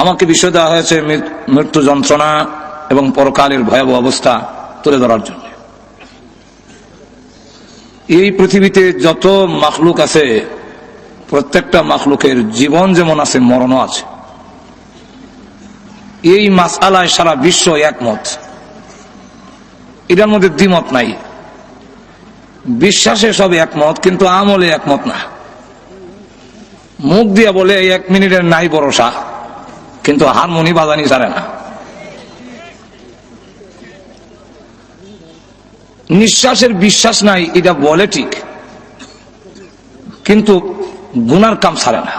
আমাকে বিষয় দেওয়া হয়েছে মৃত্যু যন্ত্রণা এবং পরকালের ভয়াবহ অবস্থা তুলে ধরার জন্য। এই পৃথিবীতে যত মাখলুক আছে, প্রত্যেকটা মাখলুকের জীবন যেমন আছে, মরণও আছে। এই মাসআলায় সারা বিশ্ব একমত, এটার মধ্যে দ্বিমত নাই। বিশ্বাসে সব একমত, কিন্তু আমলে একমত না। মুখ দিয়া বলে 1 মিনিটের নাই ভরসা, কিন্তু হারমোনি বাজানি ছাড়ে না। নিঃশ্বাসের বিশ্বাস নাই, এটা বলে ঠিক, কিন্তু গুনার কাম ছাড়ে না।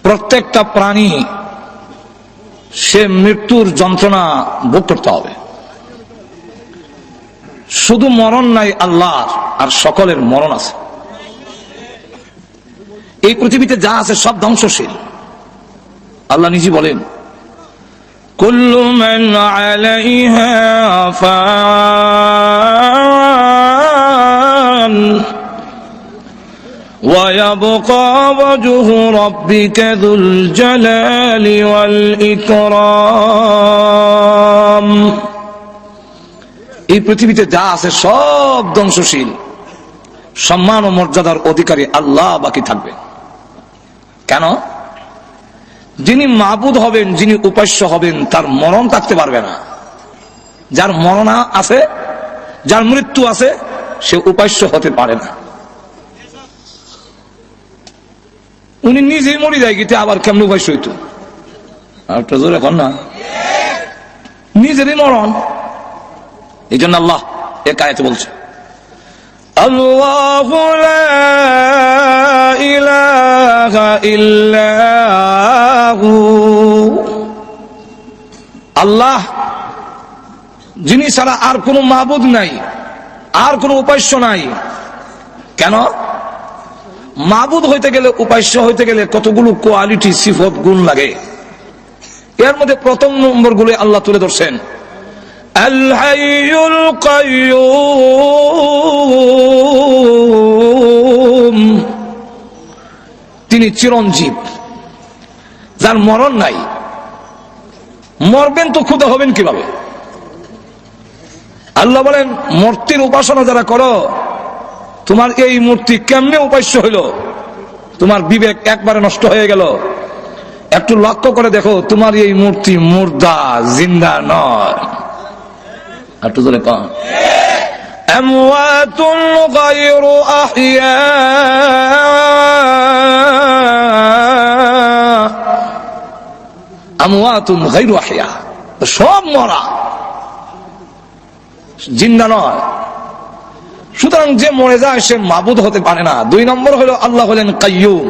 প্রত্যেকটা প্রাণী সে মৃত্যুর যন্ত্রণা ভোগ করতে হবে। শুধু মরণ নাই আল্লাহর, আর সকলের মরণ আছে। এই পৃথিবীতে যা আছে সব ধ্বংসশীল। আল্লাহ নিজে বলেন, কুল্লু মান আলাইহা ফান ওয়া ইয়াবকা ওয়াজহু রাব্বিকা যুল জালালি ওয়াল ইকরাম। এই পৃথিবীতে যা আছে সব ধ্বংসশীল। সম্মান ও মর্যাদার অধিকারী আল্লাহ বাকি থাকবে। কেন? যিনি মাবুদ হবেন, যিনি উপাস্য হবেন, তার মরণ থাকতে পারবে না। যার মরণ আছে, যার মৃত্যু আছে, সে উপাস্য হতে পারে না। উনি নিজেই মরে যায়, গিয়ে আবার কেমন উপাস্য হইতো? আর তো জোরে কর না, নিজেরই মরণ। এই জন্য আল্লাহ এক আয়াতে বলছে, আল্লাহু লা ইলাহা ইল্লাহু। আল্লাহ যিনি ছাড়া আর কোনো মাবুদ নাই, আর কোনো উপাস্য নাই। কেন? মাবুদ হইতে গেলে, উপাস্য হইতে গেলে কতগুলো কোয়ালিটি, সিফত, গুণ লাগে। এর মধ্যে প্রথম নম্বর গুলো আল্লাহ তুলে ধরছেন, আল হাইয়ুল কাইয়্যুম। তিনি চিরঞ্জীব, যার মরণ নাই। মরবেন তো ক্ষুধা হবেন কিভাবে? আল্লাহ বলেন, মূর্তির উপাসনা যারা করো, তোমার এই মূর্তি কেমনে উপাস্য হইল? তোমার বিবেক একবারে নষ্ট হয়ে গেল। একটু লক্ষ্য করে দেখো, তোমার এই মূর্তি মুর্দা, জিন্দা নয়। একটু জোরে কন, আমওয়াতুন গায়রু আহইয়া। আমওয়াতুন গায়রু আহইয়া, সব মরা, জিন্দা নয়। সুতরাং যে মরে যায় সে মাবুদ হতে পারে না। 2 নম্বর হলো আল্লাহ হলেন কাইয়ুম।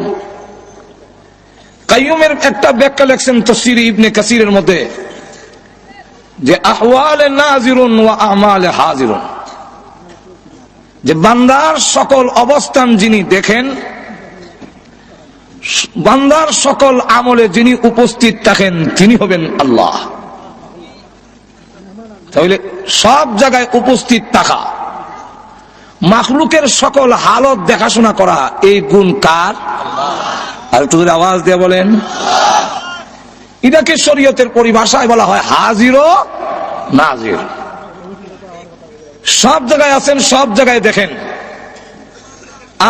কাইয়ুমের একটা ব্যাখ্যা লেখছেন তাফসীর ইবনে কাসিরের মধ্যে, যে আহওয়ালে নাজিরুন ওয়া আমালে হাজিরুন, যে বান্দার সকল অবস্থান যিনি দেখেন, বান্দার সকল আমলে যিনি উপস্থিত থাকেন, তিনি হবেন আল্লাহ। তাহলে সব জায়গায় উপস্থিত থাকা, মাখলুকের সকল হালত দেখাশোনা করা, এই গুণ কার? আর একটু জোরে আওয়াজ দিয়ে বলেন। এটাকে শরীয়তের পরিভাষায় বলা হয় হাজির ও নাজির। সব জায়গায় আছেন, সব জায়গায় দেখেন।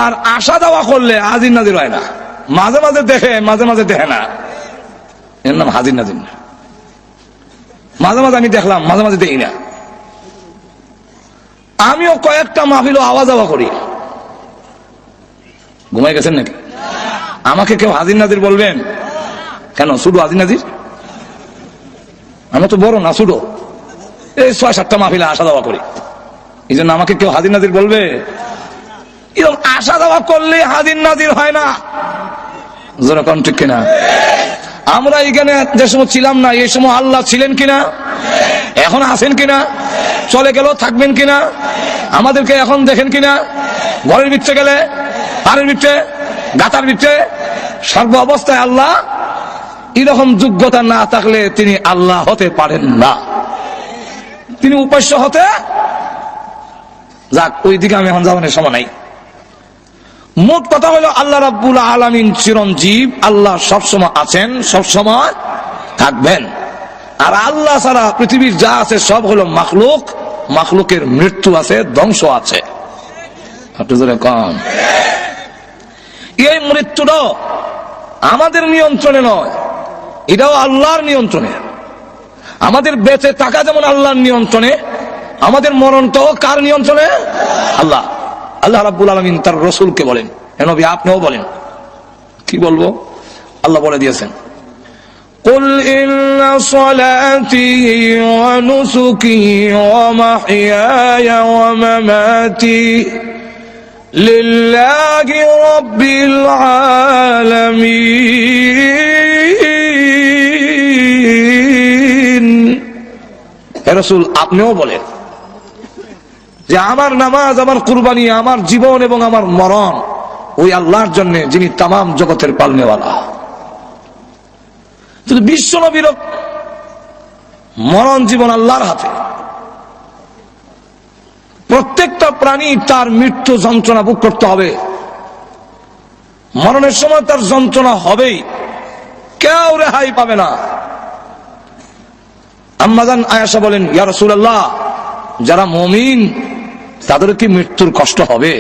আর আশা দেওয়া করলে হাজির নাজির হয় না। মাঝে মাঝে দেখে, মাঝে মাঝে দেখে না, এর নাম হাজির নাজির না। মাঝে মাঝে আমি দেখলাম, মাঝে মাঝে দেখি না। আমিও কয়েকটা মাহফিল আওয়াজ আওয়া করি। ঘুমাই গেছেন নাকি? আমাকে কেউ হাজির নাজির বলবেন কেন? শুধু হাজির নাজির, আমি তো বড় না, ছোট। এই 6-7টা মাহফিলে আসা যাওয়া করি, এই জন্য আমাকে কেউ হাজির নাজির বলবে? এরকম আসা যাওয়া করলে হাজির নাজির হয় না। যেরকম ঠিক কিনা? আমরা এখানে যে সময় ছিলাম না, এই সময় আল্লাহ ছিলেন কিনা? এখন আছেন কিনা? চলে গেল থাকবেন কিনা? আমাদেরকে এখন দেখেন কিনা? ঘরের ভিতরে গেলে, পাড়ের ভিতরে, গাতার ভিতরে, সর্ব অবস্থায় আল্লাহ। এরকম যোগ্যতা না থাকলে তিনি আল্লাহ হতে পারেন না। তিনি উপাস্য হতে, যাক ওই দিকে আমি এখন যাওয়ার সময় নাই। মোট কথা হলো আল্লাহ রাব্বুল আলামিন চিরঞ্জীব, আল্লাহ সবসময় আছেন, সবসময় থাকবেন। আর আল্লাহ ছাড়া পৃথিবীর যা আছে সব হলো মাখলুক, মাখলুকের মৃত্যু আছে, ধ্বংস আছে। কম এই মৃত্যুটা আমাদের নিয়ন্ত্রণে নয়, এটাও আল্লাহর নিয়ন্ত্রণে। আমাদের বেঁচে থাকা যেমন আল্লাহর নিয়ন্ত্রণে, আমাদের মরণটাও কার নিয়ন্ত্রণে? আল্লাহ। আল্লাহ রাব্বুল আলামিন তার রাসূলকে বলেন, হে নবী আপনিও বলেন। কি বলবো? আল্লাহ বলে দিয়েছেন, কুল ইন্না সালাতি ওয়া নুসুকি ওয়া মাহইয়ায়া ওয়া মামাতি লিল্লাহি রাব্বিল আলামিন। হে রাসূল আপনিও বলেন যে আমার নামাজ, আমার কুরবানি, আমার জীবন এবং আমার মরণ ওই আল্লাহর জন্য, যিনি তামাম জগতের পালনেওয়ালা। শুধু বিশ্ব নবীর মরণ জীবন আল্লাহর হাতে। প্রত্যেকটা প্রাণী তার মৃত্যু যন্ত্রণা ভোগ করতে হবে, মরণের সময় তার যন্ত্রণা হবেই, কেউ রেহাই পাবে না। আম্মা জান আয়েশা বলেন, ইয়া রাসূলুল্লাহ যারা মুমিন তাদের কি মৃত্যুর কষ্ট হবে?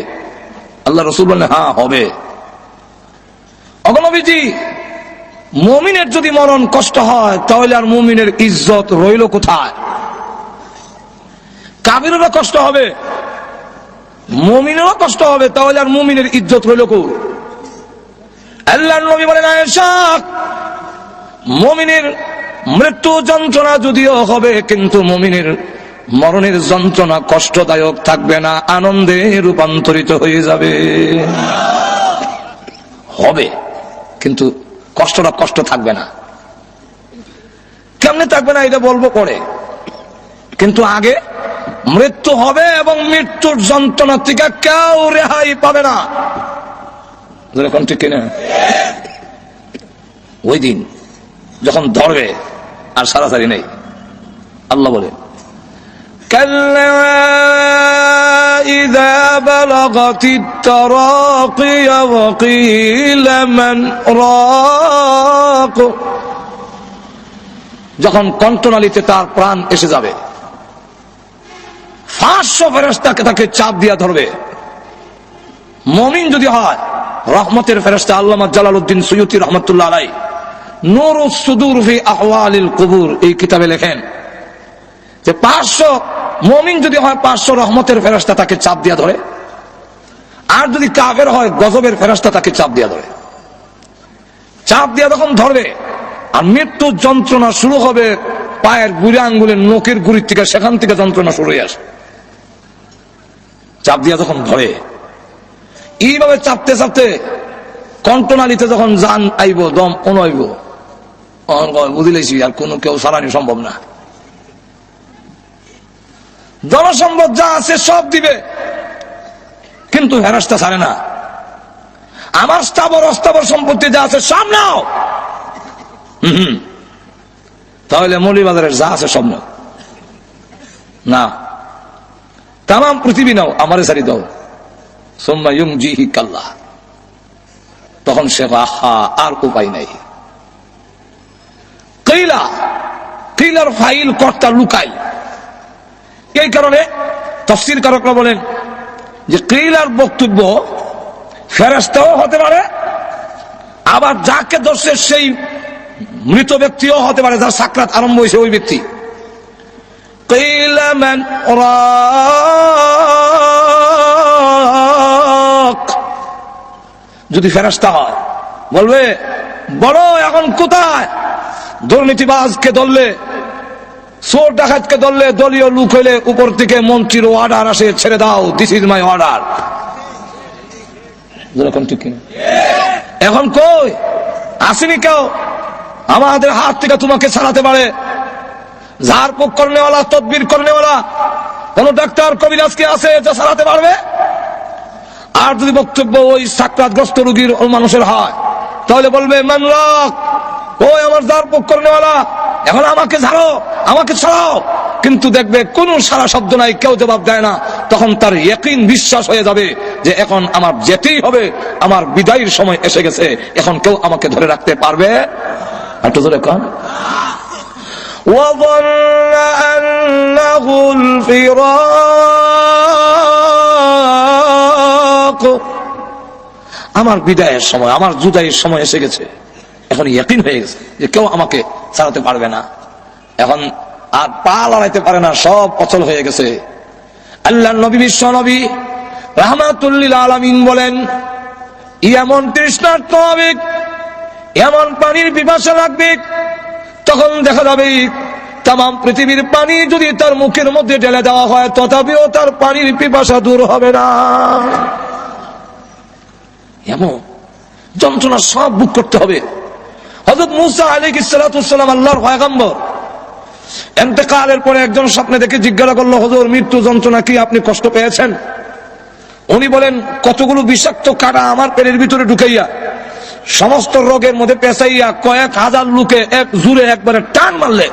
আল্লাহ রাসূল বলেন, হ্যাঁ হবে। নবীজি মুমিনের যদি মরণ কষ্ট হয় তাহলে আর মুমিনের ইজ্জত রইল কোথায়? কাফিরেরও কষ্ট হবে, মুমিনেরও কষ্ট হবে, তাহলে আর মুমিনের ইজ্জত রইল কই? আল্লাহর নবী বলেন, আয়েশা মুমিনের মৃত্যু যন্ত্রণা যদিও হবে, কিন্তু মুমিনের মরণের যন্ত্রণা কষ্টদায়ক থাকবে না, আনন্দে রূপান্তরিত হয়ে যাবে। হবে, কিন্তু কষ্টটা কষ্ট থাকবে না। কেমনে থাকবে না এটা বলবো পরে, কিন্তু আগে মৃত্যু হবে এবং মৃত্যুর যন্ত্রণা থেকে কেউ রেহাই পাবে না। ঠিক কিনা? ওই দিন যখন ধরবে আর সারাসারি নেই। আল্লাহ বলে, কাল্লা ইযা বালাগাতিত তারাকিয়া ওয়া কিলা মান রাক, যখন কণ্ঠনালীতে তার প্রাণ এসে যাবে, 500 ফেরেশতাকে তাকে চাপ দিয়া ধরবে। মুমিন যদি হয়, রহমতের ফেরেশতা আল্লামা জালালউদ্দিন সুয়ুতী রাহমাতুল্লাহ আলাইহি নূরুস সুদূর ফি আহওয়ালিল কুবুর এই কিতাবে লেখেন যে 500 মুমিন যদি হয়, 500 রহমতের ফেরেশতা তাকে চাপ দিয়া ধরে। আর যদি কাফের হয়, গজবের ফেরেশতা তাকে চাপ দিয়া ধরে। চাপ দিয়া যখন ধরবে আর মৃত্যুর যন্ত্রণা শুরু হবে পায়ের গুড়ি আঙ্গুলের নখের গুড়ির থেকে, সেখান থেকে যন্ত্রণা শুরু হয়ে আসে। চাপ দিয়া যখন ধরে, এইভাবে চাপতে চাপতে কণ্ঠনালীতে যখন জান আইব, দম আইব, বুঝিলেছি আর কোন কেউ সারানি সম্ভব না। জনসম্পদ যা আছে সব দিবে, কিন্তু ফেরেশতা ছাড়ে না। আমার স্থাবর অস্থাবর সম্পত্তি যা আছে সব নাও, তাহলে মৌলভীবাজারের যা আছে সব নাও না, তামাম পৃথিবী নাও, আমারে সারি দাও। সুম্মা ইউনজিহি কাল্লাহ, তখন সে আহা আর উপায় নাই। কিলা, কিলার ফাইল কর্তা লুকাই। এই কারণে তাফসীর কারকরা বলেন যে কিলার বক্তব্য ফেরেশতাও হতে পারে, আবার যাকে ধরছে সেই মৃত ব্যক্তিও হতে পারে, যার সাকরাত আরম্ভ হয়েছে ওই ব্যক্তি। কিলা মান রাক, যদি ফেরেশতা হয় বলবে, বলো এখন কোথায়? দুর্নীতিবাজকে ধরলে, চোর ডাকাতকে ধরলে, দলীয় লোক হইলে উপর থেকে মন্ত্রীর অর্ডার আসে, ছেড়ে দাও, দিস ইজ মাই অর্ডার। এখন কই আসেনি কেউ আমাদের হাত থেকে তোমাকে ছাড়াতে পারে? ঝাড়ফুঁক করনেওয়ালা, তদবির করনেওয়ালা কোন ডাক্তার কবিরাজকে আছে যা ছাড়াতে পারবে? আর যদি বক্তব্য ওই সাকরাতগ্রস্ত রোগীর মানুষের হয়, তাহলে বলবে মান রাক, ওই আমার ঝাড়ফুঁক করনেওয়ালা, এখন আমাকে ঝাড়ো, আমাকে ছাড়াও। কিন্তু দেখবে কোন সারা শব্দ নাই, কেউ জবাব দেয় না। তখন তার ইয়াকিন, বিশ্বাস হয়ে যাবে যে এখন আমার যেতেই হবে, আমার বিদায়ের সময় এসে গেছে, এখন কেউ আমাকে ধরে রাখতে পারবে? একটু ধরে কন। وظن أنه الفراق, আমার বিদায়ের সময়, আমার জুদাইয়ের সময় এসে গেছে, এখন ইয়াকিন হয়ে গেছে যে কেউ আমাকে ছাড়াতে পারবে না, এখন আর পা লড়াইতে পারে না, সব অচল হয়ে গেছে। আল্লাহর নবী, বিশ্ব নবী রাহমাতুল লিল আলামিন বলেন, এমন তৃষ্ণার্ত হবে, এমন পানির পিপাসা লাগবে, তখন দেখা যাবে তাম পৃথিবীর পানি যদি তার মুখের মধ্যে ঢেলে দেওয়া হয় তথাপিও তার পানির পিপাসা দূর হবে না। এমন যন্ত্রণা সব বুক করতে হবে। হযরত মূসা আলাইহিস সালাতু ওয়াস সালাম, আল্লাহর পয়গম্বর, ইন্তেকালের পরে একজন স্বপ্নে দেখে জিজ্ঞাসা করলো, হুজুর মৃত্যু যন্ত্রণা কি আপনি কষ্ট পেয়েছেন? উনি বলেন, কতগুলো বিষাক্ত কাঁটা আমার পেটের ভিতরে ঢুকাইয়া সমস্ত রোগের মধ্যে পেঁচাইয়া কয়েক হাজার লোকে এক জুড়ে একবারে টান মারলে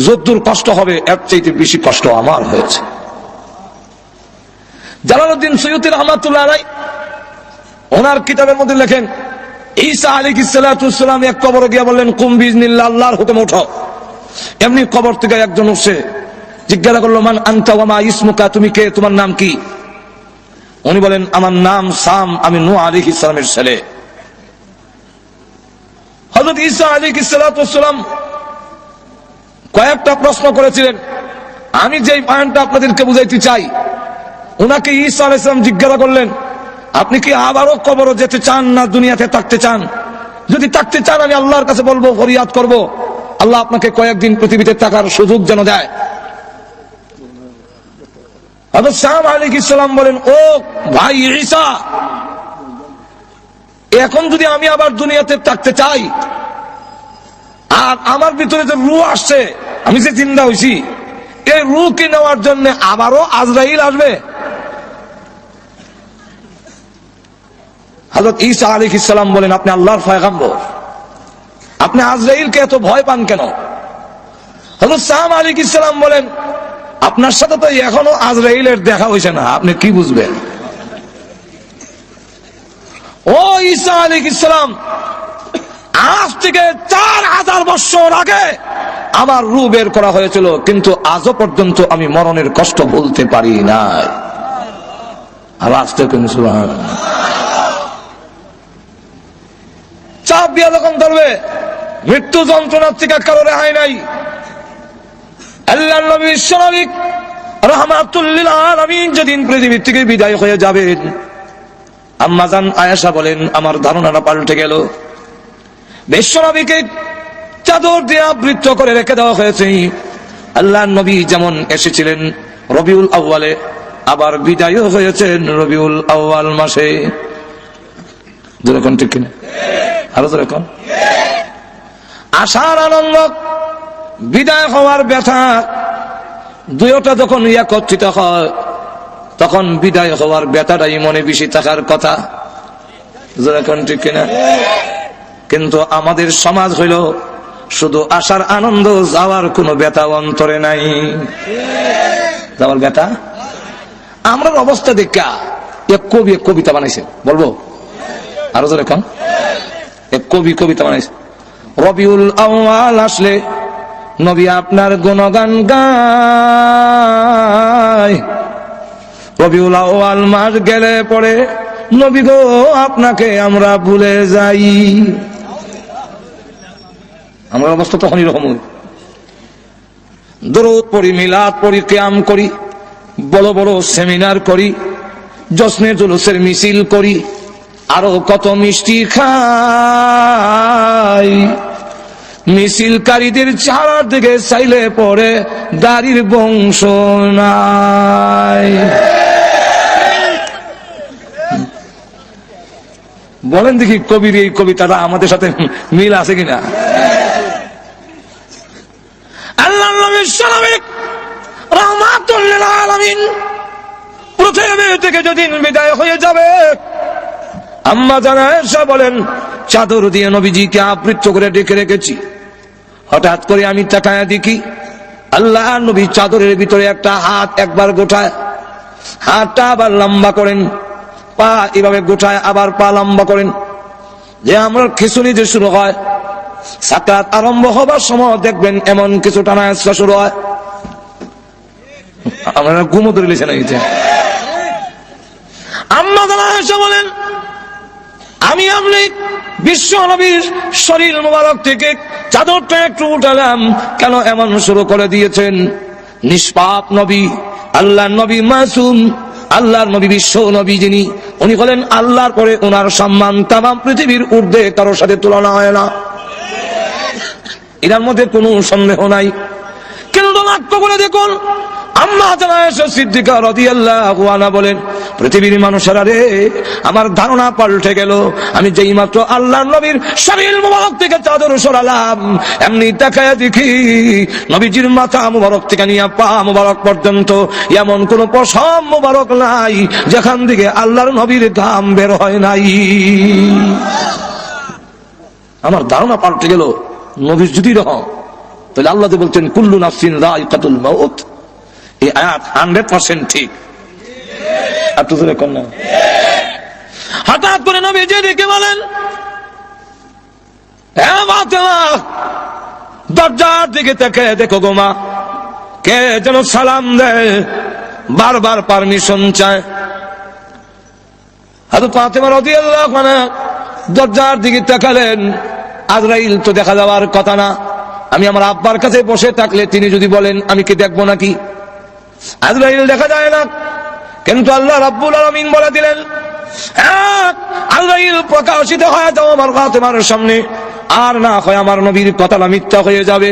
যদ্দূর কষ্ট হবে এর চাইতে বেশি কষ্ট আমার হয়েছে। জালালউদ্দিন সৈয়দী রাহমাতুল্লাহ আলাইহি ওনার কিতাবের মধ্যে লেখেন, ঈসা আলাইহিস সালাতু ওয়াস সালাম এক কবরে গিয়া বললেন, কুম বিইজনিল্লাহ, আল্লাহর হুকুমে উঠো। এমনি কবর থেকে একজন উঠছে, জিজ্ঞাসা করলো, মান আনতা ওয়া মা ইসমুকা, তুমি কে, তোমার নাম কি? উনি বলেন, আমার নাম সাম, আমি নূহ আলাইহিস সালামের ছেলে। হযরত ঈসা আলাইহিস সালাতু ওয়াস সালাম কয়েকটা প্রশ্ন করেছিলেন, আমি যেই পয়েন্টটা আপনাদেরকে বুঝাইতে চাই, উনাকে ঈসা আলাইহিস সালাম জিজ্ঞাসা করলেন, আপনি কি আবারও কবরে যেতে চান না দুনিয়াতে থাকতে চান? যদি থাকতে চান আমি আল্লাহর কাছে বলবো, ফরিয়াদ করব, আল্লাহ আপনাকে কয়েকদিন পৃথিবীতে থাকার সুযোগ যেন দেয়। হযরত সাম আলাইহিস সালাম বলেন, ও ভাই ঈসা, এখন যদি আমি আবার দুনিয়াতে থাকতে চাই আর আমার ভিতরে যে রূহ আসছে, আমি যে জিন্দা হইছি, এই রূহকে নেওয়ার জন্য আবারও আজরাইল আসবে? হযরত ঈসা আলাইহিস সালাম বলেন, আপনি আল্লাহর পয়গম্বর, আপনি আজরাইলকে এত ভয় পান কেন? হযরত সাম আলাইহিস সালাম বলেন, আপনার সাথে তো এখনো আজরাইলের দেখা হয়েছে না, আপনি কি বুঝবেন? ও ঈসা আলাইহিস সালাম, আজ থেকে 4000 বছর আগে আমার রূহ বের করা হয়েছিল, কিন্তু আজও পর্যন্ত আমি মরণের কষ্ট ভুলতে পারি নাই। আওয়াজ থেকে সুবহানাল্লাহ। চাপ দিয়া যখন ধরবে, মৃত্যু যন্ত্রণার থেকে কারো রেহাই নাই। আল্লাহর নবী বিশ্বনবী রাহমাতুল লিল আলামিন যেদিন পৃথিবী থেকে বিদায় হয়ে যাবেন, আম্মা জান আয়েশা বলেন, আমার ধারণাটা পাল্টে গেল। বিশ্বনবীকে চাদর দিয়ে আবৃত করে রেখে দেওয়া হয়েছে। আল্লাহর নবী যেমন এসেছিলেন রবিউল আউয়ালে, আবার বিদায়ও হয়েছেন রবিউল আউয়াল মাসে। যেরকম ঠিক কিনা? আরো যেরকম আশার আনন্দ, বিদায় হওয়ার ব্যথা, দুইটা যখন একত্রিত হয় তখন বিদায় হওয়ার ব্যথাটাই মনে বেশি থাকার কথা। যেরকম ঠিক কিনা? কিন্তু আমাদের সমাজ হইল শুধু আশার আনন্দ, যাওয়ার কোনো ব্যথা অন্তরে নাই। যাওয়ার ব্যথা। আমরা অবস্থা দেখা এক কবি এক কবিতা বানাইছে, বলবো আরো যেরকম এক কবি কবিতা বানাইছে, রবিউল আউয়াল আসলে নবী আপনার গুণগান গায়, রবিউল আউয়াল মাস গেলে পরে নবী গো আপনাকে আমরা ভুলে যাই। আমার অবস্থা তখন এরকম, দরুদ পড়ি, মিলাদ পড়ি, কিয়াম করি, বড় বড় সেমিনার করি, জশ্নে জুলুসের মিছিল করি, আরো কত মিষ্টি খাই। মিছিলকারীদের চেহারার দিকে চাইলে পরে দাড়ির বংশ নাই। বলেন দেখি, কবির এই কবিতাটা আমাদের সাথে মিল আছে কিনা? আল্লাহর নবী রাহমাতুল লিল আলামিন পৃথিবী থেকে যেদিন বিদায় হয়ে যাবে, আম্মা জান আয়েশা বলেন, চাদর দিয়ে নবীজিকে আবৃত করে ডেকে রেখেছি। হঠাৎ করে আমি তাকায়া দেখি আল্লাহর নবী চাদরের ভিতরে একটা হাত একবার গোটায়, হাতটা আবার লম্বা করেন, পা এভাবে গোটায় আবার পা লম্বা করেন। যে আমরা খিঁচুনি যে শুরু হয়, সাকাত আরম্ভ হবার সময় দেখবেন এমন কিছু টানা শুরু হয়। আপনারা ঘুমো ধরে লিখে নাকি? আম্মা জানা এসে বলেন, আমি আপনি বিশ্ব নবীর শরীর মোবারক থেকে চাদরটা একটু উঠালাম, কেন এমন শুরু করে দিয়েছেন? নিষ্পাপ নবী, আল্লাহর নবী মাসুম, আল্লাহর নবী বিশ্ব নবী যিনি, উনি বলেন আল্লাহর পরে ওনার সম্মান তামাম পৃথিবীর ঊর্ধ্বে কারোর সাথে তুলনা হয় না, এর মধ্যে কোনো সন্দেহ নাই। কিন্তু লক্ষ্য করে দেখুন, আম্মা আয়েশা সিদ্দিকা রাদিয়াল্লাহু আনহা বলেন, পৃথিবীর মানুষেরা রে, আমার ধারণা পাল্টে গেল। আমি যেই মাত্র আল্লাহর নবীর শরীর মুবারক থেকে চাদর সরালাম, এমনি তাকায়া দেখি নবীজির মাথা মুবারক থেকে নিয়ে পা মুবারক পর্যন্ত এমন কোন পশম মুবারক নাই যেখান থেকে আল্লাহর নবীর ঘাম বের হয় নাই। আমার ধারণা পাল্টে গেল। নবী যদি রহ, তাহলে আল্লাহ তো বলছেন কুল্লু নাফসিন যায়কাতুল মাউত, এই আয়াত 100% ঠিক। হঠাৎ করে নবী যেদিকে বলেন, দরজার দিকে তাকে দেখো গো মা, কে যেন সালাম দেয়, বারবার পারমিশন চায়। হযরত ফাতেমা রাদিয়াল্লাহু আনহা দরজার দিকে তাকালেন, আজরাইল তো দেখা যাওয়ার কথা না। আমি আমার আব্বার কাছে বসে থাকলে তিনি যদি বলেন, আমি কি দেখবো নাকি? আজরাইল দেখা যায় না, কিন্তু আল্লাহ রাব্বুল আলামিন বলে দিলেন, আজরাইল প্রকাশিত হয়ে যাও আমার ফাতেমার সামনে, আর না হয় আমার নবীর কথাটা মিথ্যা হয়ে যাবে।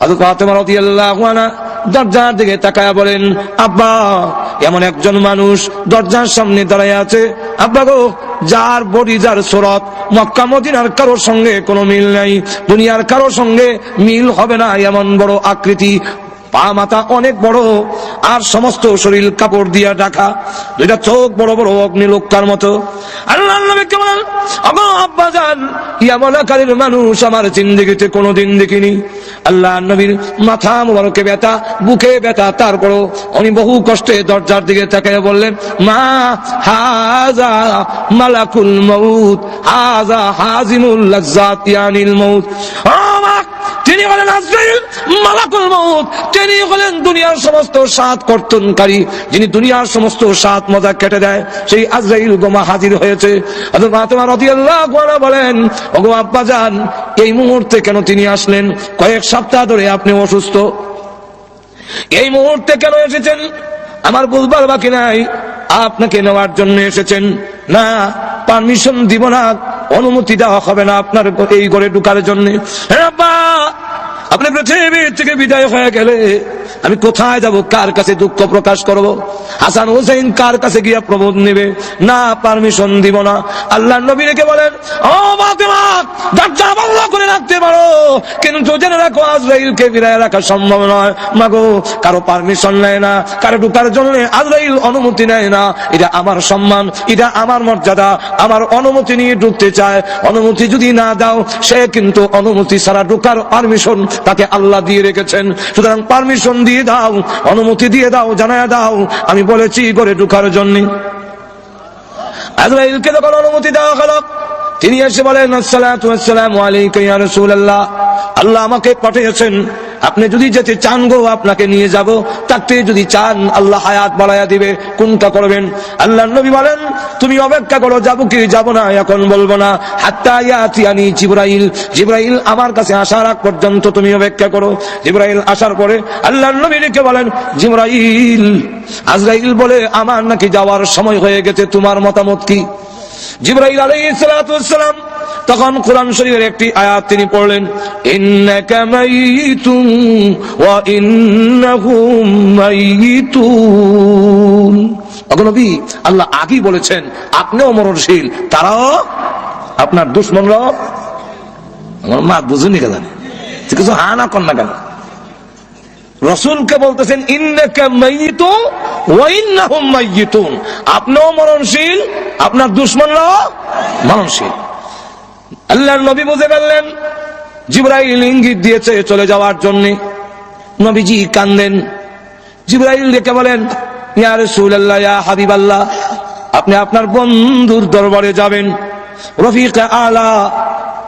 হযরত ফাতেমা রাদিয়াল্লাহু আনহা দরজার দিকে তাকায়া বলেন, আব্বা, এমন একজন মানুষ দরজার সামনে দাঁড়ায় আছে, আব্বা গো, যার বডি, যার সুরত মক্কা মদিনার কারোর সঙ্গে কোনো মিল নাই, দুনিয়ার কারোর সঙ্গে মিল হবে না, এমন বড় আকৃতি, পা মাথা অনেক বড়, আর সমস্ত শরীর কাপড় দিয়া ঢাকা, দুইটা চোখ বড় বড় অগ্নিলোকটার মতো। আল্লাহর নবী কেমন, ওগো আব্বা জান, এমন আকারের মানুষ আমার জিন্দেগিতে কোনোদিন দেখিনি। আল্লাহর নবীর মাথা মুবারকে ব্যথা, বুকে ব্যথা, তারপরও উনি বহু কষ্টে দরজার দিকে তাকিয়ে বললেন, মা হাযা মালাকুল মউত, হাযা হাজিমুল লাজ্জাত ইয়ানিল মউত। তিনি বলেন আজরাইল মালাকুল মউত, তিনি হলেন দুনিয়ার সমস্ত স্বাদ কর্তনকারী, যিনি দুনিয়ার সমস্ত স্বাদ মজা কেটে দেয়, সেই আজরাইল গোমা হাজির হয়েছে। হযরত ফাতেমা রাদিয়াল্লাহু আনহা বলেন, ওগো আব্বা জান, এই মুহূর্তে কেন তিনি আসলেন? কয়েক সপ্তাহ ধরে আপনি অসুস্থ, এই মুহূর্তে কেন এসেছেন? আমার বুঝবার বাকি নাই, আপনাকে নেওয়ার জন্য এসেছেন। না, পারমিশন দিব না, অনুমতি দেওয়া হবে না আপনার এই ঘরে ঢুকার জন্য। আব্বা, আপনি পৃথিবী থেকে বিদায় হয়ে গেলে আমি কোথায় যাব? কার কাছে দুঃখ প্রকাশ করব? হাসান হোসেন কার কাছে গিয়া প্রবোধ নেবে? না, পারমিশন দিব না। আল্লাহর নবী রেখে বলেন, ও ফাতেমা, দরজা বন্ধ করে রাখতে পারো, কিন্তু জেনে রাখো আজরাইলকে ফিরায় রাখা সম্ভব নয়। মাগো, কারো পারমিশন নেয় না, কারো ঢুকার জন্য আজরাইল অনুমতি নেয় না। এটা আমার সম্মান, এটা আমার মর্যাদা, আমার অনুমতি নিয়ে ঢুকতে চায়। অনুমতি যদি না দাও, সে কিন্তু অনুমতি ছাড়া ঢুকার পারমিশন তাকে আল্লাহ দিয়ে রেখেছেন। সুতরাং পারমিশন দিয়ে দাও, অনুমতি দিয়ে দাও, জানায়া দাও আমি বলেছি ঘরে ঢুকার জন্য। আজরাইলকে যখন অনুমতি দেওয়া হলো, তিনি এসে বলেন, আসসালাতু ওয়াসসালামু আলাইকা ইয়া রাসূলুল্লাহ, আল্লাহ আমাকে পাঠিয়েছেন, আপনি যদি যেতে চান গো আপনাকে নিয়ে যাব, তাতে যদি চান আল্লাহ হায়াত বাড়ায়া দিবে, কোনটা করবেন? আল্লাহর নবী বলেন, তুমি অপেক্ষা করো, যাবো কি যাব না এখন বলবো না, হাত্তা ইয়াতিয়ানি জিবরাইল, জিবরাইল আমার কাছে আসার আগ পর্যন্ত তুমি অপেক্ষা করো। জিবরাইল আসার পরে আল্লাহর নবী লিখে বলেন, জিবরাইল, আজরাইল বলে আমার নাকি যাওয়ার সময় হয়ে গেছে, তোমার মতামত কি? জিবরাইল আলাইহিস সালাতু ওয়াস সালাম তখন কোরআন শরীফের একটি আয়াত তিনি পড়লেন, ইন্নাকা মাইতুন ওয়া ইন্নাহুম মাইতুন। ওগো নবী, আল্লাহ আগেই বলেছেন আপনিও মরণশীল, তারাও আপনার দুশমনরাও। আমার মা বুঝুনি কেন, কিছু হা না কর না কেন? রাসূলকে বলতেছেন ইন্নাকা মাইতুন ওয়া ইন্নাহুম মাইতুন, আপনিও মরণশীল, আপনার দুশমনরাও মরণশীল। আল্লাহর নবী বুঝে ফেললেন জিবরাইল ইঙ্গিত দিয়েছে চলে যাওয়ার জন্য। নবীজি কান্দেন। জিবরাইল ডেকে বলেন, ইয়া রাসূলুল্লাহ, ইয়া হাবিবাল্লাহ, আপনি আপনার বন্ধুর দরবারে যাবেন, রফিক আলা,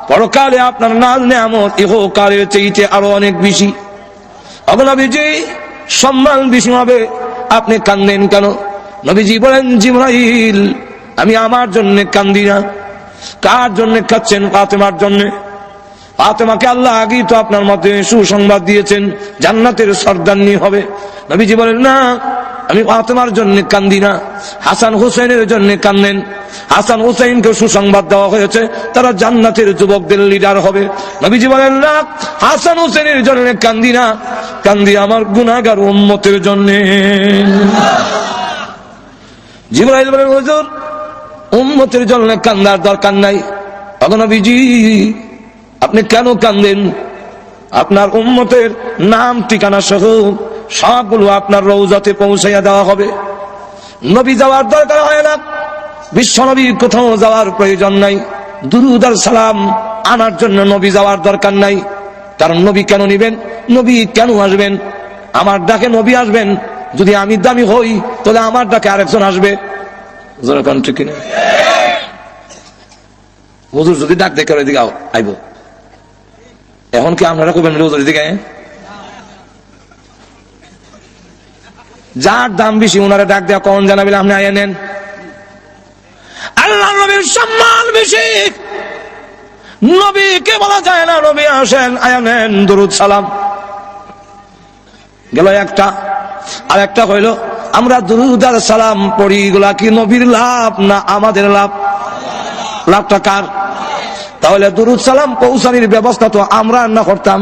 পরকালে আপনার নাজ নেয়ামত ইহকালের চাইতে আরো অনেক বেশি। নবীজি সম্মান বেশি হবে, আপনি কান্দেন কেন? নবীজি বলেন, জিবরাইল, আমি আমার জন্য কান্দি না। কার জন্য কাঁদছেন? ফাতেমার জন্য। ফাতেমাকে আল্লাহ আগেই তো আপনার মধ্যে সুসংবাদ দিয়েছেন, জান্নাতের সর্দারনি হবে। নবীজি বলেন, না, আমি ফাতেমার জন্য কান্দি না, হাসান হুসাইনের জন্য কান্দেন। হাসান হুসাইনকে সুসংবাদ দেওয়া হয়েছে, তারা জান্নাতের যুবকদের লিডার হবে। নবীজি বলেন, না, হাসান হুসাইনের জন্য কান্দি না, কান্দি আমার গুনাহগার উম্মতের জন্য। জিবরাইল বলেন, হুজুর, উম্মতের জন্য কান্দার দরকার নাই। নবীজি, আপনি কেন কান্দেন? আপনার উম্মতের নাম ঠিকানা সহ সবগুলো আপনার রওজাতে পৌঁছাইয়া দেওয়া হবে। নবী যাওয়ার দরকার হয় না, বিশ্ব নবী কোথাও যাওয়ার প্রয়োজন নাই, দুরূদ আর সালাম আনার জন্য নবী যাওয়ার দরকার নাই। কারণ নবী কেন নিবেন? নবী কেন আসবেন? আমার ডাকে নবী আসবেন। যদি আমি দামি হই, তাহলে আমার ডাকে আরেকজন আসবে। ঠিক কিনা? হুজুর যদি ডাক দেখে ওই দিকে আইব, এখন কি আপনারা কবেন হুজুর দিকে? যার দাম বেশি ওনারা ডাক দেওয়া কখন জানাবেন? আপনি আয়া নেন। আল্লাহ নবীর সম্মান বেশি, নবীকে বলা যায় না নবী আসেন, আয়া নেন, দুরূদ সালাম গেল একটা। আর একটা হইল, আমরা দুরূদ আর সালাম পড়ি, এগুলা কি নবীর লাভ না আমাদের লাভ? লাভটা কার? তাহলে দুরূদ সালাম পৌঁছানির ব্যবস্থা তো আমরা না করতাম,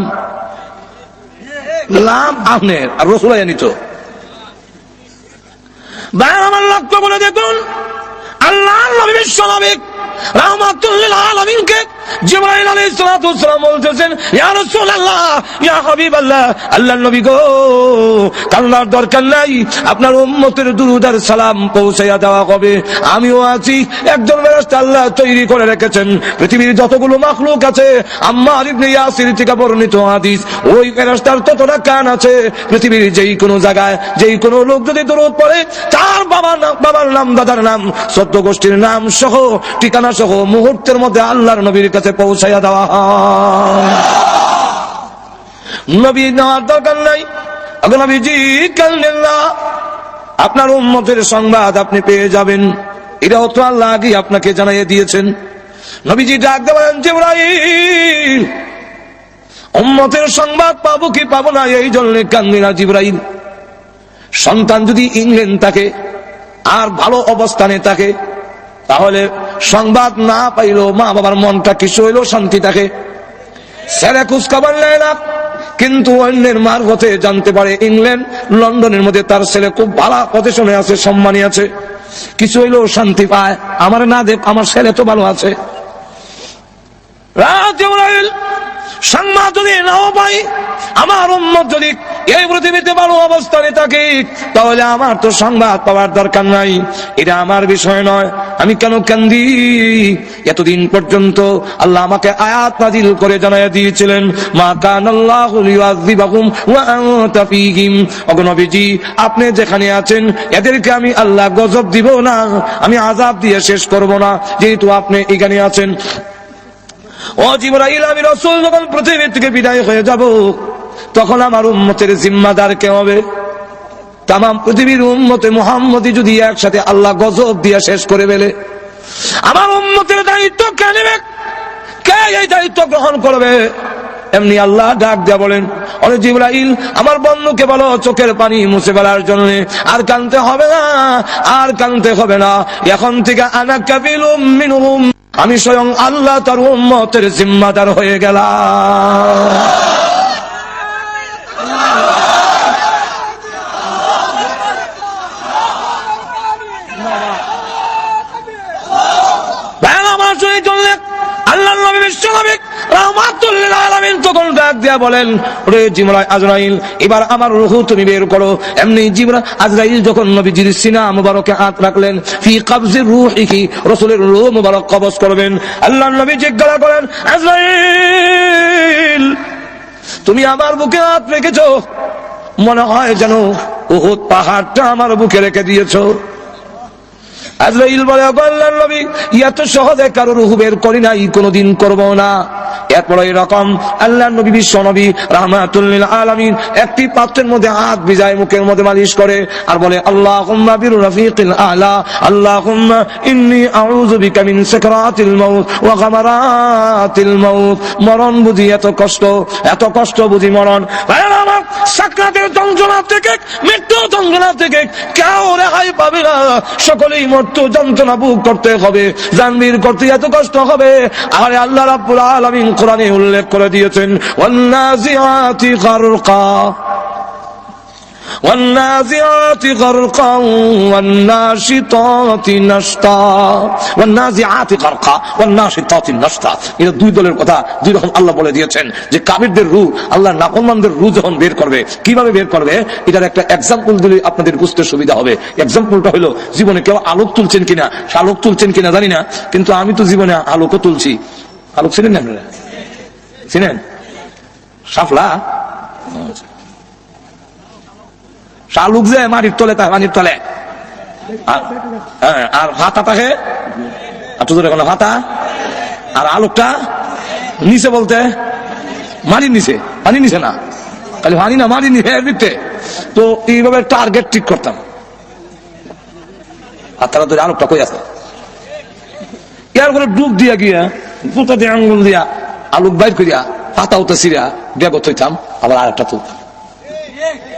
লাভ আপনার আর রাসূল নিত। আমার লক্ষ্য বলে দেখুন, আল্লাহ নবী বিশ্ব নবী রাহমাতুল লিল আলামিনকে জিবরাইল আলাইহিস সালাতু ওয়াস সালাম বলতেছেন, ইয়া রাসূলুল্লাহ, ইয়া হাবিবাল্লাহ, আল্লাহর নবী গো, কান্নার দরকার নাই, আপনার উম্মতের দুরূদ আর সালাম পৌঁছাইয়া দেওয়া হবে। আমিও আছি, একজন ফেরেশতা আল্লাহ তৈরি করে রেখেছেন। পৃথিবীর যতগুলো মাখলুক আছে, আম্মার ইবনে ইয়াসির থেকে বর্ণিত হাদিস, ওই ফেরেশতার ততটা কান আছে। পৃথিবীর যেই কোনো জায়গায় যেই কোনো লোক যদি দুরূদ পড়ে, তার বাবার নাম, দাদার নাম, সদ্য গোষ্ঠীর নাম সহ ঠিকানা সহ মুহূর্তের মধ্যে আল্লাহর নবীর কাছে পৌঁছাইয়া দেওয়া হয়। নবী নেওয়ার দরকার নাই। নবীজি কান্দেন না, আপনার উম্মতের সংবাদ আপনি পেয়ে যাবেন। এটাও তো আল্লাহ আগে আপনাকে জানাইয়ে দিয়েছেন। নবীজি ডাক দেবেন, জিবরাইল, উম্মতের সংবাদ পাবো কি পাবো না, এই জন্য কান্দি না জিবরাইল। সন্তান যদি ইংল্যান্ড থাকে আর ভালো অবস্থানে থাকে, তাহলে সংবাদ না পাইলেও মা বাবার মনটা কিছু হইলেও শান্তি থাকে। ছেলে খোঁজ খবর নেয় না, কিন্তু অন্যের মারফতে জানতে পারে ইংল্যান্ড, লন্ডনের মধ্যে তার ছেলে খুব ভালো পজিশনে আছে, সম্মানী আছে, কিছু হইলেও শান্তি পায়। আমার না দেখ, আমার ছেলে তো ভালো আছে। সংবাদ যদি নাও পাই, আমার উম্মত যদি এই পৃথিবীতে ভালো অবস্থানে থাকে, তাহলে আমার তো সংবাদ পাওয়ার দরকার নাই। এটা আমার বিষয় নয়। আমি কেন কান্দি? এতদিন পর্যন্ত আল্লাহ আমাকে আয়াত নাযিল করে জানাইয়া দিয়েছিলেন, মা কানাল্লাহু লিয়ুযিবাহুম ওয়া আনতা ফীহিম। ওগো নবীজি, আপনি যেখানে আছেন এদেরকে আমি আল্লাহ গজব দিব না, আমি আযাব দিয়ে শেষ করব না, যেহেতু আপনি এখানে আছেন। ও জিবরাইল, আমি রাসূল যখন পৃথিবী থেকে বিদায় হয়ে যাব, তখন আমার উম্মতের জিম্মাদার কে হবে? তাম পৃথিবীর উম্মতে মুহাম্মদী যদি একসাথে আল্লাহ গজব দিয়ে শেষ করে ফেলে, আমার উম্মতের দায়িত্ব কে নেবে? কে এই দায়িত্ব গ্রহণ করবে? এমনি আল্লাহ ডাক দিয়া বলেন, ওরে জিবরাইল, আমার বন্ধুকে বলো চোখের পানি মুছে ফেলার জন্য। আর কাঁদতে হবে না, আর কাঁদতে হবে না। এখন থেকে আনা কাফিলুম মিনহুম, আমি স্বয়ং আল্লাহ তার উম্মতের জিম্মাদার হয়ে গেলাম। আল্লাহ নবী বিশ্ব নবী রাহমাতুল লিল আলামিন তখন ডাক দিয়া বলেন, ওরে জিবরাইল, আজরাইল, এবার আমার রূহ তুমি বের করো। এমনি জিবরাইল আজরাইল যখন নবীজির সিনা মুবারকে হাত রাখলেন, ফি কবজির রূহিহি, রাসূলের রূহ মুবারক কবজ করবেন। আল্লাহ নবী জিজ্ঞাসা করেন, আজরাইল, তুমি আমার বুকে হাত রেখেছো, মনে হয় যেন উহুদ পাহাড়টা আমার বুকে রেখে দিয়েছো। আজরাইল বলে, আল্লাহর নবী, এত সহজে কারো রূহ বের করি নাই, কোনদিন করব না। এরপরে এরকম আল্লাহর নবী বিশ্ব নবী রাহমাতুল লিল আলামিন একটি পাত্রের মধ্যে হাত ভিজায় মুখের মধ্যে মালিশ করে আর বলে, আল্লাহুম্মা বির রাফিকিল আলা, আল্লাহুম্মা ইন্নী আউযু বিকা মিন সাকরাতিল মাউত ওয়া গামারাতিল মাউত। মরণ বুঝি এত কষ্ট বুঝি মরণ। আমার সাকরাতের যন্ত্রণা থেকে, মৃত্যু যন্ত্রণা থেকে কেউ রেহাই পাবে না, সকলেই মৃত্যু যন্ত্রণা ভোগ করতে হবে, জানবীর করতে এত কষ্ট হবে। আর আল্লাহ রাব্বুল আলামিন কোরআনে উল্লেখ করে দিয়েছেন, ওয়ান্নাজিআতি গারকা ওয়ান্নাজিআতি গারকা ওয়ান্নাশিতাতি নাশতা। ওয়ান্নাজিআতি গারকা ওয়ান্নাশিতাতি নাশতা, এটা দুই দলের কথা, দুই রকম আল্লাহ বলে দিয়েছেন যে কাফিরদের রূহ, আল্লাহর নাফরমানদের রূহ যখন বের করবে, কিভাবে বের করবে এটার একটা এক্সাম্পল দিলে আপনাদের বুঝতে সুবিধা হবে। এক্সাম্পলটা হলো, জীবনে কেউ আলোক তুলছেন কিনা, আলোক তুলছেন কিনা জানি না, কিন্তু আমি তো জীবনে আলোকও তুলছি। আলোক চিনেন না আপনারা? চিনেন শাপলা? শালুক যে মাটির তলে, তাই পানির তলে, আর হাতা থাকে হাতা, আর আলোকটা নিচে বলতে মাটির নিচে, পানির নিচে না, খালি পানি না, মাটির নিচে। তো এইভাবে টার্গেট ঠিক করতাম, হাতটা ধরে আলোকটা কই আছে, এর করে ডুব দিয়া গিয়া পুতা দিয়ে আঙ্গুল দিয়া আলোক বাইর করিয়া পাতা উতা সিরিয়া বেগত হইতাম, আবার আর একটা তুলতাম।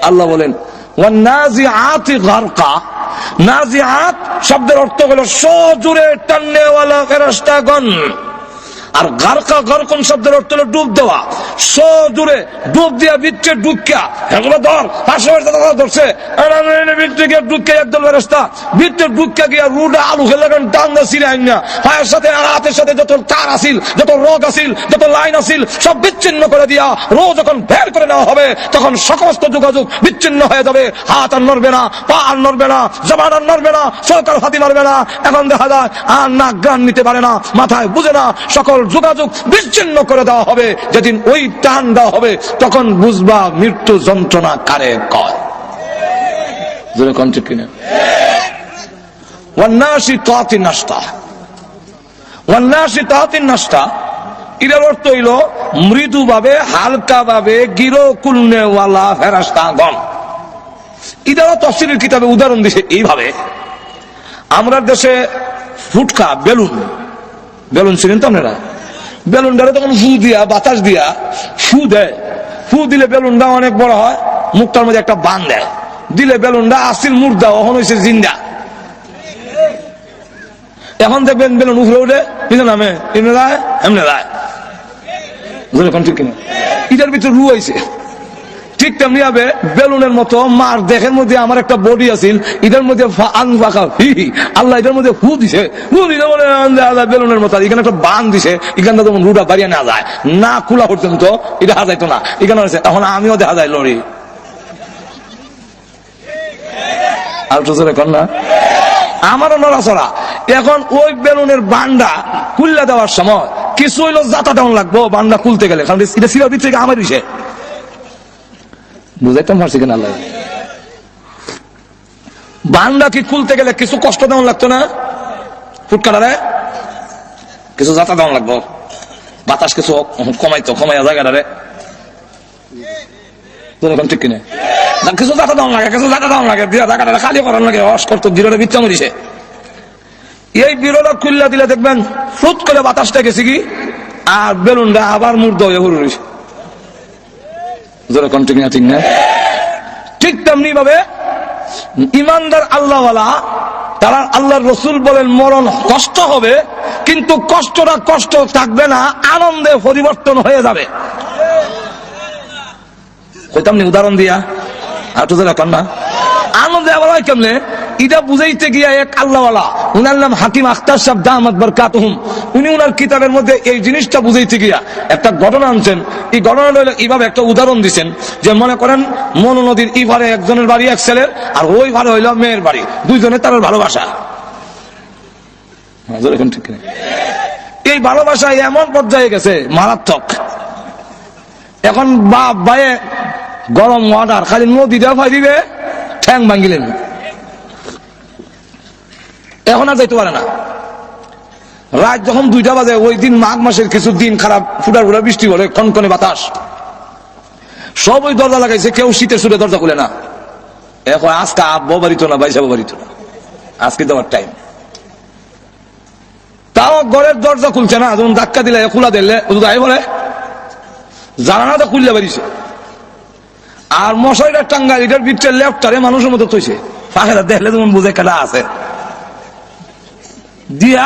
আল্লাহ বলেন, ওয়ান্নাজিআতি গারকা। নাজিআত শব্দের অর্থ হলো সজোরে টাননেওয়ালা ফেরেশতাগণ, আর গারকা গারকুন শব্দের অর্থ হলো ডুব দেওয়া, সজোরে ডুব দিয়া বিচ্ছে ডুবকা, এগুলো ধর পাশে ধরছে বিচ্ছে গিয়ে ডুবকে একদল ফেরেশতা বিচ্ছে ডুবকা গিয়া রুডা আলু খেলে টাঙ্গা ছিঁড়ে আইন না, পায়ের সাথে আর হাতের সাথে যত তার আসিল, যত রোগ আসিল, যত লাইন আসিল সব বিচ্ছিন্ন করে দিয়া রোজ যখন বের করে নেওয়া হবে তখন সমস্ত যোগাযোগ বিচ্ছিন্ন হয়ে যাবে। হাত আর নড়বে না, পা আর নড়বে না, জবান আর নড়বে না, সরকার হাতি মারবে না। এখন দেখা যায় আর না গান নিতে পারে না, মাথায় বুঝে না, সকল যোগাযোগ বিচ্ছিন্ন করে দেওয়া হবে। যেদিন ওই টান দেওয়া হবে তখন বুঝবা মৃত্যু যন্ত্রণা কারে কয়। জোরে কোন ঠিক কিনা? ওয়ান্নাশিতাতি নাশতা। ওয়ান্নাশিতাতি নাশতা এর অর্থ হইল মৃদু ভাবে, হালকা ভাবে গিরো কুলনেওয়ালা ফেরেশতাগণ। এটাও তাফসীরের কিতাবে উদাহরণ দিছে এইভাবে। আমরা দেশে ফুটকা বেলুন ছিলেন তো আপনারা, বেলুনটারে তখন ফু দিয়া, বাতাস দিয়া ফু দেয়, ফু দিলে বেলুনটা অনেক বড় হয়, মুখটার মধ্যে একটা বান দেয়, দিলে বেলুনটা আসিল মুর্দা, ওখানে হয়েছে জিন্দা। এখন দেখবেন বেলুন উপরে উঠে পিছনে নামে, এমনি যায় এমনি যায়। ঠিক কিনা? এটার ভিতরে রু হয়েছে। ঠিক তেমনি হবে বেলুনের মতো মার দেখের মধ্যে আমার একটা বডি আছিল, এটার মধ্যে আল্লাহ এটার মধ্যে ফু দিছে, বেলুনের মতো এখানে একটা বান দিছে, এখানটা যেমন রুটা বাড়িয়ে না যায় না খোলা পর্যন্ত, এটা হাজাইতো না, এখানে হয়েছে। এখন আমিও দেখা যায় লড়ি আর না, আমারও নড়াচড়া। এখন ওই বেলুনের বান্ডা খুললে দেওয়ার সময় কিছু হইলো যাতা দেওয়া লাগবো বান্ডা খুলতে গেলে, কারণ এটা সিরা দিচ্ছে আমার দিছে, বুঝাইতাম পারছি কিনা? আল্লাহ বান্ডা কি খুলতে গেলে কিছু কষ্ট দেওয়া লাগতো না, ফুটকাটারে কিছু যাতা দেওয়া লাগবো, বাতাস কিছু কমাইয়া জায়গাটারে, ঠিক কিনা? কিছু যাতা দেওয়া লাগে, কিছু যাতা দেওয়া লাগে, জায়গাটা খালি করার লাগে, অস করতো বিরোধে বিচ্ছা মরিছে। এই বিরোধ খুললা দিলে দেখবেন ফুট করে বাতাসটা গেছে কি, আর বেলুনটা আবার মূর্ধ হয়ে ঘুরে। ঠিক তেমনি ভাবে ইমানদার আল্লাহওয়ালা তারা, আল্লাহর রাসূল বলেন মরণ কষ্ট হবে, কিন্তু কষ্টটা কষ্ট থাকবে না, আনন্দে পরিবর্তন হয়ে যাবে। কইতাম নি উদাহরণ দিয়া, আর তো যারা না আনন্দে আবার হয় কেমনে, এটা বুঝাইতে গিয়া এক আল্লাহওয়ালা, উনার নাম হাকিম আখতার সাহেব দামাত বারকাতুহুম, উনি উনার কিতাবের মধ্যে এই জিনিসটা বুঝাইতে গিয়া একটা ঘটনা আনছেন। এই ঘটনাটা হলো এইভাবে একটা উদাহরণ দিচ্ছেন যে, মনে করেন মনু নদীর এই পারে একজনের বাড়ি এক ছেলের, আর ওই পারে হইল মেয়ের বাড়ি, দুইজনে তার ভালোবাসা। ঠিক এই ভালোবাসা এমন পর্যায়ে গেছে মারাত্মক। এখন বাপ ভাইয়ে গরম ওয়াটার খালি নদী দেওয়া ফাই দিবে, ঠ্যাং ভাঙ্গিলেন। এখন আর যাইতে পারে না। রাত যখন 2টা বাজে, ওই দিন মাঘ মাসের কিছু দিন খারাপ, ফুটার ফুটা বৃষ্টি হলে, কনকনে বাতাস, সব ওই দরজা লাগাইছে, কেউ শীতের সুরে দরজা খুলে না। এখন আজকে আব্বাও বাড়িত না, বাইসাবো বাড়িত না, আজকে তোমার টাইম। তাও ঘরের দরজা খুলছে না, যখন ধাক্কা দিলে খোলা দিলে বলে জানানাটা খুললে বেরিয়েছে। আর মশারিটা টাঙ্গা, এটার ভিতরে লেফটারে মানুষের মতো তৈছে, পাখেরা দেখলে যেমন বুঝে কেলা আছে দিয়া।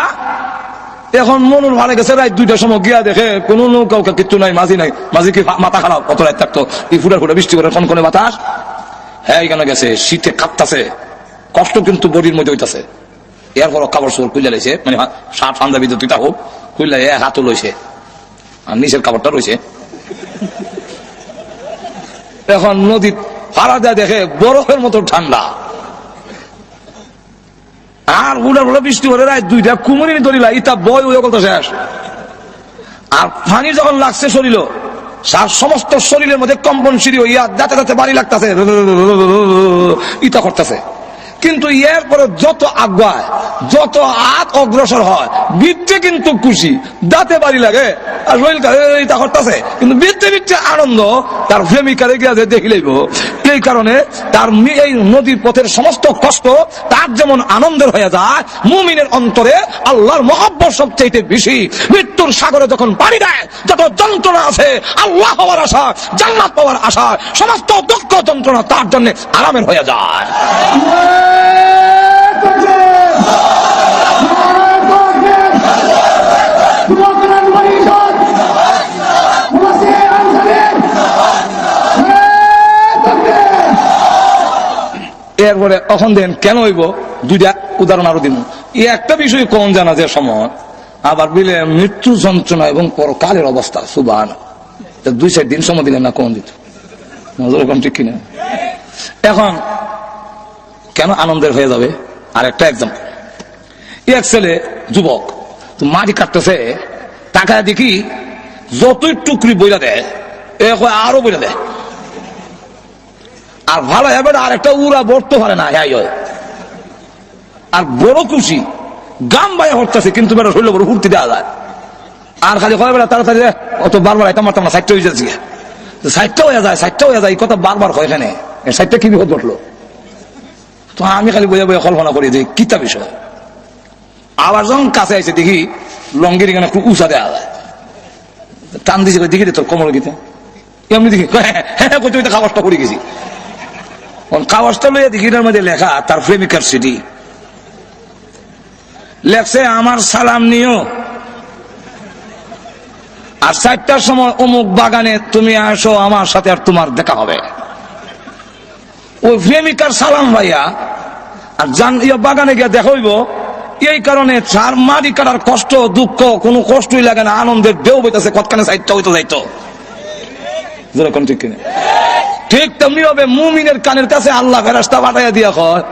এখন মনুর ভালো গেছে, রাত 2টার সময় গিয়া দেখে কোন নৌকা কিচ্ছু নাই, মাঝি নাই। মাঝি কি মাথা খারাপ, কত রাত থাকতো, এই ফুটার ফুটা বৃষ্টি করে কনকনে বাতাস। হ্যাঁ এখানে গেছে, শীতে কাঁপতাছে, কষ্ট কিন্তু বডির মধ্যে হইতাছে। এরপর কাপড় চোপড় খুলে লাইছে, মানে শার্ট পাঞ্জাবি দুইটা হোক খুললে হাতও লইছে, আর নিচের কাপড়টা রয়েছে। এখন নদীর ফাড়া দেয়, দেখে বরফের মতো ঠান্ডা, আর উড়ার উড়া বৃষ্টি করে রাত 2টা, কুমুরি ধরিলা ইতা বই ওই কথা শেষ। আর পানি যখন লাগছে শরীর, সমস্ত শরীরের মধ্যে কম্পন সিঁড়ি হইয়া দাঁতে দাঁতে বাড়ি লাগতেছে, ইতা করতেছে। কিন্তু এরপরে যত আগায়, যত হাত অগ্রসর হয়, বৃত্তে কিন্তু খুশি, দাঁতে বাড়ি লাগে, আর শরীর ইতা করতেছে, কিন্তু বৃত্তে বৃত্তে আনন্দ তার প্রেমিকারে গিয়া দেখি লইব। এই কারণে তার এই নদীর পথের সমস্ত কষ্ট তার যেমন আনন্দের হয়ে যায়, মুমিনের অন্তরে আল্লাহর মহব্বত সবচেয়ে বেশি। মৃত্যুর সাগরে যখন পানি দেয়, যত যন্ত্রণা আছে, আল্লাহ হওয়ার আশা, জান্নাত পাওয়ার আশা, সমস্ত দুঃখ যন্ত্রণা তার জন্য আরামের হয়ে যায়। এরপরে এখন দেন কেন হইব, 2টা উদাহরণ আরো দিন। এই একটা বিষয় কোন জানা যে সময় আবার বিলে মৃত্যু যন্ত্রণা এবং পরকালের অবস্থা, সুবহান, 2-4 দিন সময় দিলেন না, কোন দিত ওরকম ঠিক কিনা? এখন কেন আনন্দের হয়ে যাবে? আর একটা এক্সাম্পল, এক ছেলে যুবক তো মাটি কাটতেছে, টাকা দেখি যতই টুকরি বইলা দেয়, আরো বইলা দেয়, আর ভালো এবার আর একটা উড়া বর্তে পারে না, আর বড় খুশি গাম বাইয়া হরতেছে, কিন্তু বেটা শরীর বড় ফুর্তি দেওয়া যায়। আর খালি হয় বেলা তাড়াতাড়ি অত বারবার আইতাম মারতাম না, 60টা হয়ে যাচ্ছে, 60টা হয়ে যায়, 60টা হয়ে যায়, এই কথা বারবার হয়। এখানে 60টা কি বিপদ ঘটলো? তো আমি খালি বইয়া বইয়া কল্পনা করি যে কিতা বিষয়। আবার যখন কাছে আইছে দেখি লঙ্গির এখানে একটু উঁচা দেওয়া যায়, টান দিছি, দেখি তোর কোমর গীতে এমনি দেখি, হ্যাঁ কইতে হইতে কাগজটা পড়ে গেছি। কাগজটা লইয়া দেখি এটার মধ্যে লেখা তার প্রেমিকার সিটি, লেখছে আমার সালাম নিও, আর 4টার সময় অমুক বাগানে তুমি আসো, আমার সাথে আর তোমার দেখা হবে। ওই প্রেমিকার সালাম ভাইয়া আর বাগানে গিয়ে দেখা হইব। এই কারণে চার মাটি কাটার কষ্ট দুঃখ কোনো কষ্টই লাগে না, আনন্দের ঢেউ বইতেছে, কতখানে 4টা হইতো যাইতো। ঠিক কিনা? ঠিক তেমনি হবে মুমিনের কানের কাছে আল্লাহ ফেরেশতা পাঠাইয়া দিয়া কয়,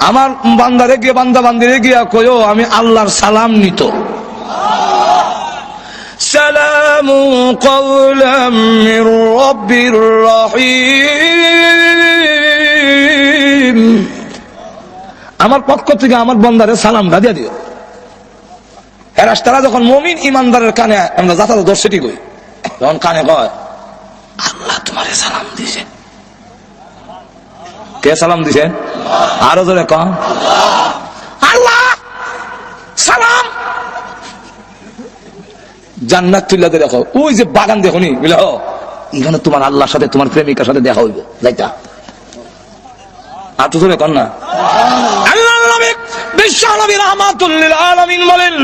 আমার বান্দারে গিয়ে, বান্দা বান্দিরে গিয়া কইও আমি আল্লাহর সালাম নিত। সালামু কওলাম মির রাব্বির রহিম, আমার পক্ষ থেকে আমার বান্দারে সালাম দিয়া দিও। ফেরেশতারা যখন মুমিন ইমানদারের কানে, আমরা যাতা দর্শটি কই, তখন কানে কয় আল্লাহ তোমারে সালাম দিছে। কে সালাম দিছে? আরো জোরে কন, আল্লাহ সালাম। জান্নাত তুল্লা দেখো, ওই যে বাগান দেখো নি, বুঝলে এখানে তোমার আল্লাহর সাথে তোমার প্রেমিকার সাথে দেখা হইব, যাইতা। আর তো জোরে কন না। বিশ্বনবী রাহমাতুল লিল আলামিন বলেন,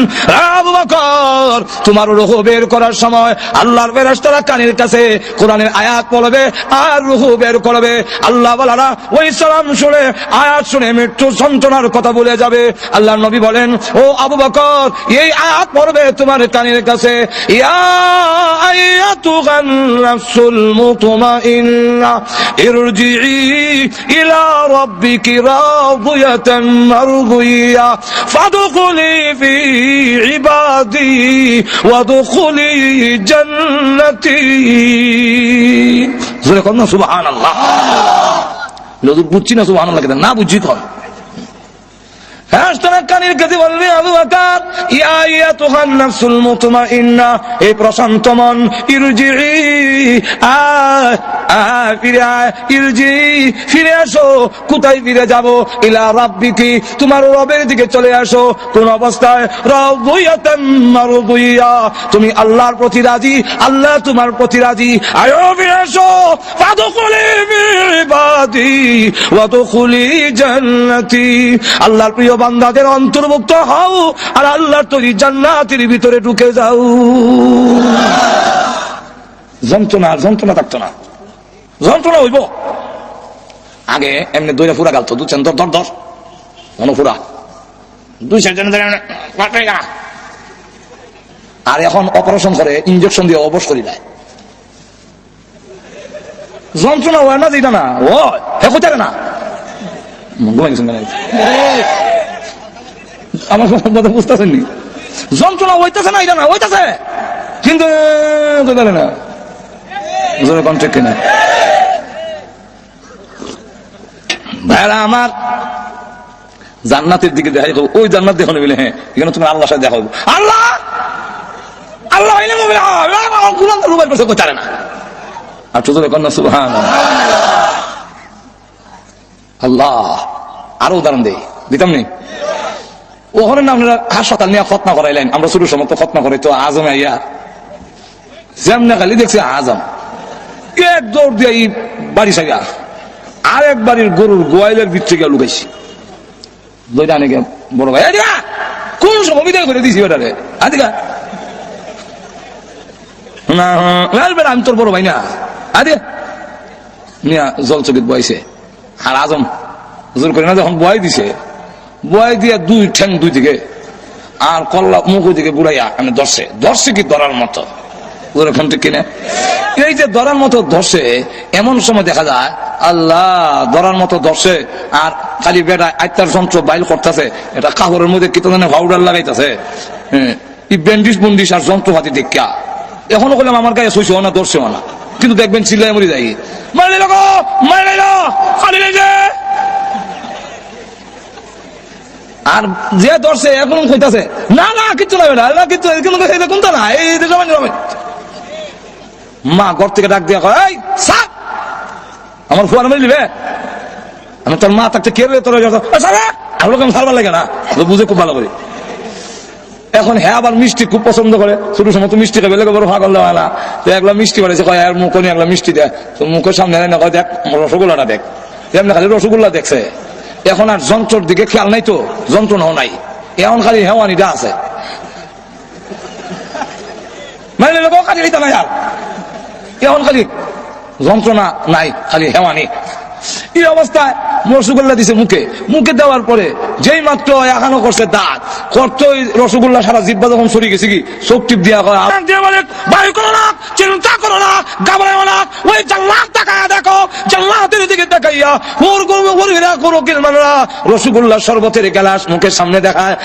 আবু বকর তোমার রূহ বের করার সময় আল্লাহর ফেরেশতারা কানের কাছে কোরআনের আয়াত পড়বে আর রূহ বের করবে। আল্লাহ ওয়ালারা ওই সালাম শুনে, আয়াত শুনে মৃত্যু যন্ত্রণার কথা ভুলে যাবে। আল্লাহর নবী বলেন, ও আবু বকর এই আয়াত পড়বে তোমার কানের কাছে, ইয়া আইয়াতুহান নাফসুল মুতমাইন্নাহ ইরজিই ইলা রাব্বিকি রাদিয়াতান মারদিয়া ফাদখুলি ফি ইবাদি ওয়াদখুলি জান্নাতি। জোরে কর না সুবহানাল্লাহ। লোক বুঝছি না সুবহানাল্লাহ, না বুঝছি কর। ফেরেশতারা পানির কাছে বলবে আবু বকর, ইয়া আইয়াতুহান নাফসুল মুতমাইন্না, এই প্রশান্ত মন, ইরজিই, ফিরে আয়, ইরজিই, ফিরে আসো। কোথায় ফিরে যাব? ইলা রাব্বিকি, তোমার রবের দিকে চলে আসো। কোন অবস্থায়? রাদিয়াতাম মারদিয়া, তুমি আল্লাহর প্রতি রাজি, আল্লাহ তোমার প্রতি রাজি। আয়ো ফিরে আসো। ফাদখুলি ফি ইবাদি ওয়াদখুলি জান্নাতি, আল্লাহর প্রিয় বান্দাদের অন্তর্ভুক্ত হও আর আল্লাহর তৈরি জান্নাতের ভিতরে ঢুকে যাও। যন্ত্রণা থাকতো না, যন্ত্রণা হইব। আগে এমনি দইরা ফুরা গালতো, দু চান দর ফুরা 2 জন, আর এখন অপারেশন করে ইঞ্জেকশন দিয়ে অবশ করে দেয়। যন্ত্রণা হয় না, যেটা না ও হেকুচারে না, আমার কথা বুঝতেছেন নি? যন্ত্রণা হইতেছে না, এটা না হইতেছে, কিন্তু না ঠিক কিনা ভাইরা আমার? জান্নাতের দিকে দেখা, ওই জান্নাত দেখো বলে, হ্যাঁ এখানে তুমি আল্লাহর সাথে দেখা হবে। আল্লাহ আল্লাহ করতে না, আর চোদ্দ কন্যা সুবহানাল্লাহ। আল্লাহ আরো উদাহরণ দিতাম নি? ওখানে না আপনারা হাসপাতাল নিয়ে খতনা করাইলেন, আমরা ছোট সময় তো খতনা করাই তো আজম আইয়া যেমন খালি দেখছি আজম এক দৌড় দিয়ে এই বাড়ি সাগা আর এক বাড়ির গরুর গোয়াইলের ভিতরে গিয়ে লুকাইছি। দইটা অনেকে বড় ভাই কোন সময় বিদায় করে দিছি ওটারে, আদিকা না আমি তোর বড় ভাই না, আদি মিয়া জল চকিত বয়াইছে। আর আজম জোর করে না যখন বয়াই দিছে, বয়াই দিয়া 2 ঠ্যাং 2 দিকে আর কল্লা মুখ দিকে বুড়াইয়া আমি ধরছে কি ধরার মতো ওরকম ঠিক কিনা? এই যে ধরার মতো ধরছে, এমন সময় দেখা যায় আল্লাহ ধরার মতো ধরছে আর খালি বেটা আত্মার যন্ত্র বাইল করতেছে, এটা কাপড়ের মধ্যে কি পাউডার লাগাইতেছে, ব্যান্ডিস বন্ডিস আর যন্ত্রপাতি দেখা এখনো করলাম আমার গায়ে সইছে না, ধরছে না, কিন্তু দেখবেন চিল্লাই মরি যাই আর যে ধরছে এখন কইতাছে না না কিচ্ছু না বেটা, কিচ্ছু কোনটা না, এই মা ঘর থেকে ডাক দিয়া কয় আমার ফুয়ার মেরে নিবে, আমি তোর মা থাকতে কে তোর ভালো লাগে না, বুঝে খুব ভালো করি। এখন হ্যাঁ আবার মিষ্টি খুব পছন্দ করে, ছোট সময় তো মিষ্টি খাবে বড় ভাগল দেওয়া না, তো একলা মিষ্টি বাড়াইছে, কয় আর মুখ নিয়ে একলা মিষ্টি দেয়, তো মুখের সামনে না কয় দেখ রসগোল্লাটা দেখ, এমনি খালি রসগোল্লা দেখছে। এখন আর যন্ত্রের দিকে খেয়াল নাই, তো যন্ত্রণাও নাই, এখন খালি হেওয়ানিটা আছে, মানে খালি এটা নাই, আর এখন খালি যন্ত্রণা নাই, খালি হেওয়ানি। এই অবস্থায় রসগোল্লা দিছে মুখে দেওয়ার পরে যেই মাত্র এখানো করছে দাঁত করতো, রসগোল্লা সারা জিব্বা যখন সরে গেছে কি চোখ টিপ দিয়া বায়ু করো না, চিন্তা করো না, ঘাবড়াও না, ওই জান্নাত তাকায়া দেখো, জান্নাতের দিকে তাকাইয়া রসগোল্লা শরবতের গ্লাস মুখের সামনে দেখায়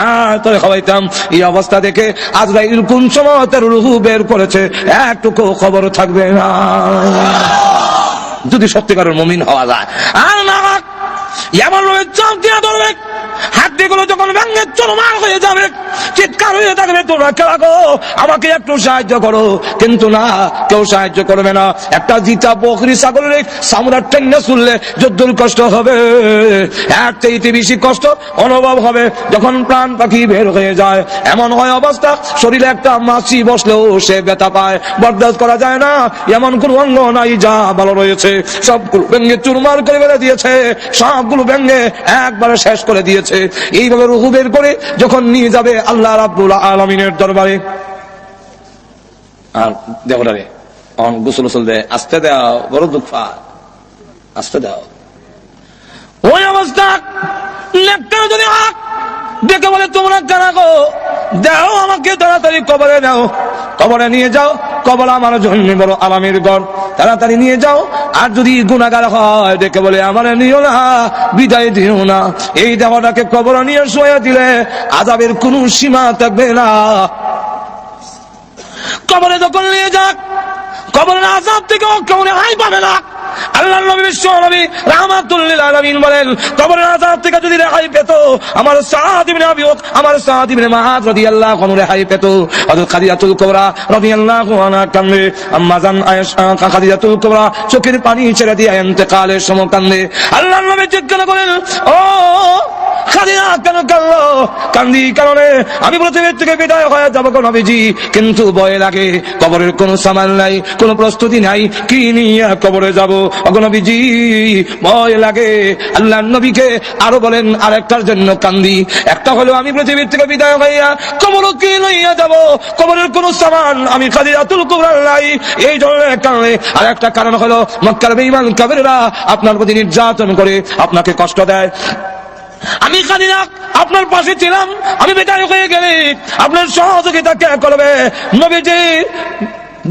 আর তোরে খাওয়াইতাম। এই অবস্থা দেখে আজরাইল কোন সময় তার রূহ বের করেছে একটুকু খবর থাকবে না, যদি সত্যিকারের মুমিন হওয়া যায়। আর না এমন চাপ দিয়া ধরবে, হাত দিয়ে গুলো যখন ভেঙে চরমার হয়ে যাবে, চিৎকার হয়ে থাকবে তোমরা কে রাখো, আমাকে একটু সাহায্য করো, কিন্তু না কেউ সাহায্য করবে না। একটা জিতা বকরি ছাগলের সামরার টেন্নে শুনলে যদ্দুর কষ্ট হবে, এর চাইতে বেশি কষ্ট অনুভব হবে যখন প্রাণ পাখি বের হয়ে যায়। এমন হয় অবস্থা শরীরে একটা মাছি বসলেও সে ব্যথা পায়, বরদাস্ত করা যায় না। এমন কোন অঙ্গ নাই যা ভালো রয়েছে, সবগুলো ভেঙে চুরমার করে বেড়ে দিয়েছে, সবগুলো ভেঙে একবারে শেষ করে দিয়েছে। এইভাবে রূহ বের করে যখন নিয়ে যাবে আল্লাহ রাব্বুল আলামিনের দরবারে, আর দেবরে গোসল দেয়, আস্তে দাও, বড় দুঃখ আস্তে দাও। ওই অবস্থা যদি হাত দেখে বলে তোমরা কারা গো, দাও আমাকে তাড়াতাড়ি কবরে দাও, কবরে নিয়ে যাও, কবর আমার জন্য বড় আরামের ঘর, তাড়াতাড়ি নিয়ে যাও। আর যদি গুনাহগার হয় দেখে বলে আমার নিও না, বিদায় দিও না, এই দেহটাকে কবরে নিয়ে শুয়ে দিলে আযাবের কোনো সীমা থাকবে না। কবরে যখন নিয়ে যাক, কবরের আযাব থেকে কেউ রেহাই পাবে না। আল্লাহর নবী বিশ্ব নবী রাহমাতুল লিল আলামিন বলেন, কবরের আযাব থেকে যদি রেহাই পেত আমার সাদ ইবনে আবি আমার সাদ ইবনে মুআয রাদিয়াল্লাহু আনহু রেহাই পেত। হযরত খাদিজাতুল কুবরা রাদিয়াল্লাহু আনহা কান্দে, আম্মা জান আয়েশা খাদিজাতুল কুবরা চোখের পানি ছেড়ে দিয়ে ইন্তেকালের সময় কান্দে। আল্লাহর নবী জিজ্ঞাসা করেন, ও খাদিজা কেন কাঁদলো? কান্দি কারণে আমি পৃথিবীর থেকে বিদায় হয়ে যাবো গো নবীজি, কিন্তু ভয় লাগে, কবরের কোনো সামান নাই, কোনো প্রস্তুতি নাই, কি নিয়ে কবরে যাবো গো নবীজি, ভয় লাগে। আল্লাহর নবীকে আরো বলেন আরেকটার জন্য কান্দি, একটা হলো আমি পৃথিবীর থেকে বিদায় হইয়া কবর কি লইয়া যাবো, কবরের কোনো সামান আমি খাদিজাতুল কুবরা নাই, এই জন্য কারণে। আর একটা কারণ হলো মক্কার বেঈমান কাফেররা আপনার প্রতি নির্যাতন করে, আপনাকে কষ্ট দেয়। আমি খাদিজা আপনার পাশে ছিলাম, আমি বিদায় হয়ে গেলে আপনার সহযোগিতা কে করবে? নবীজি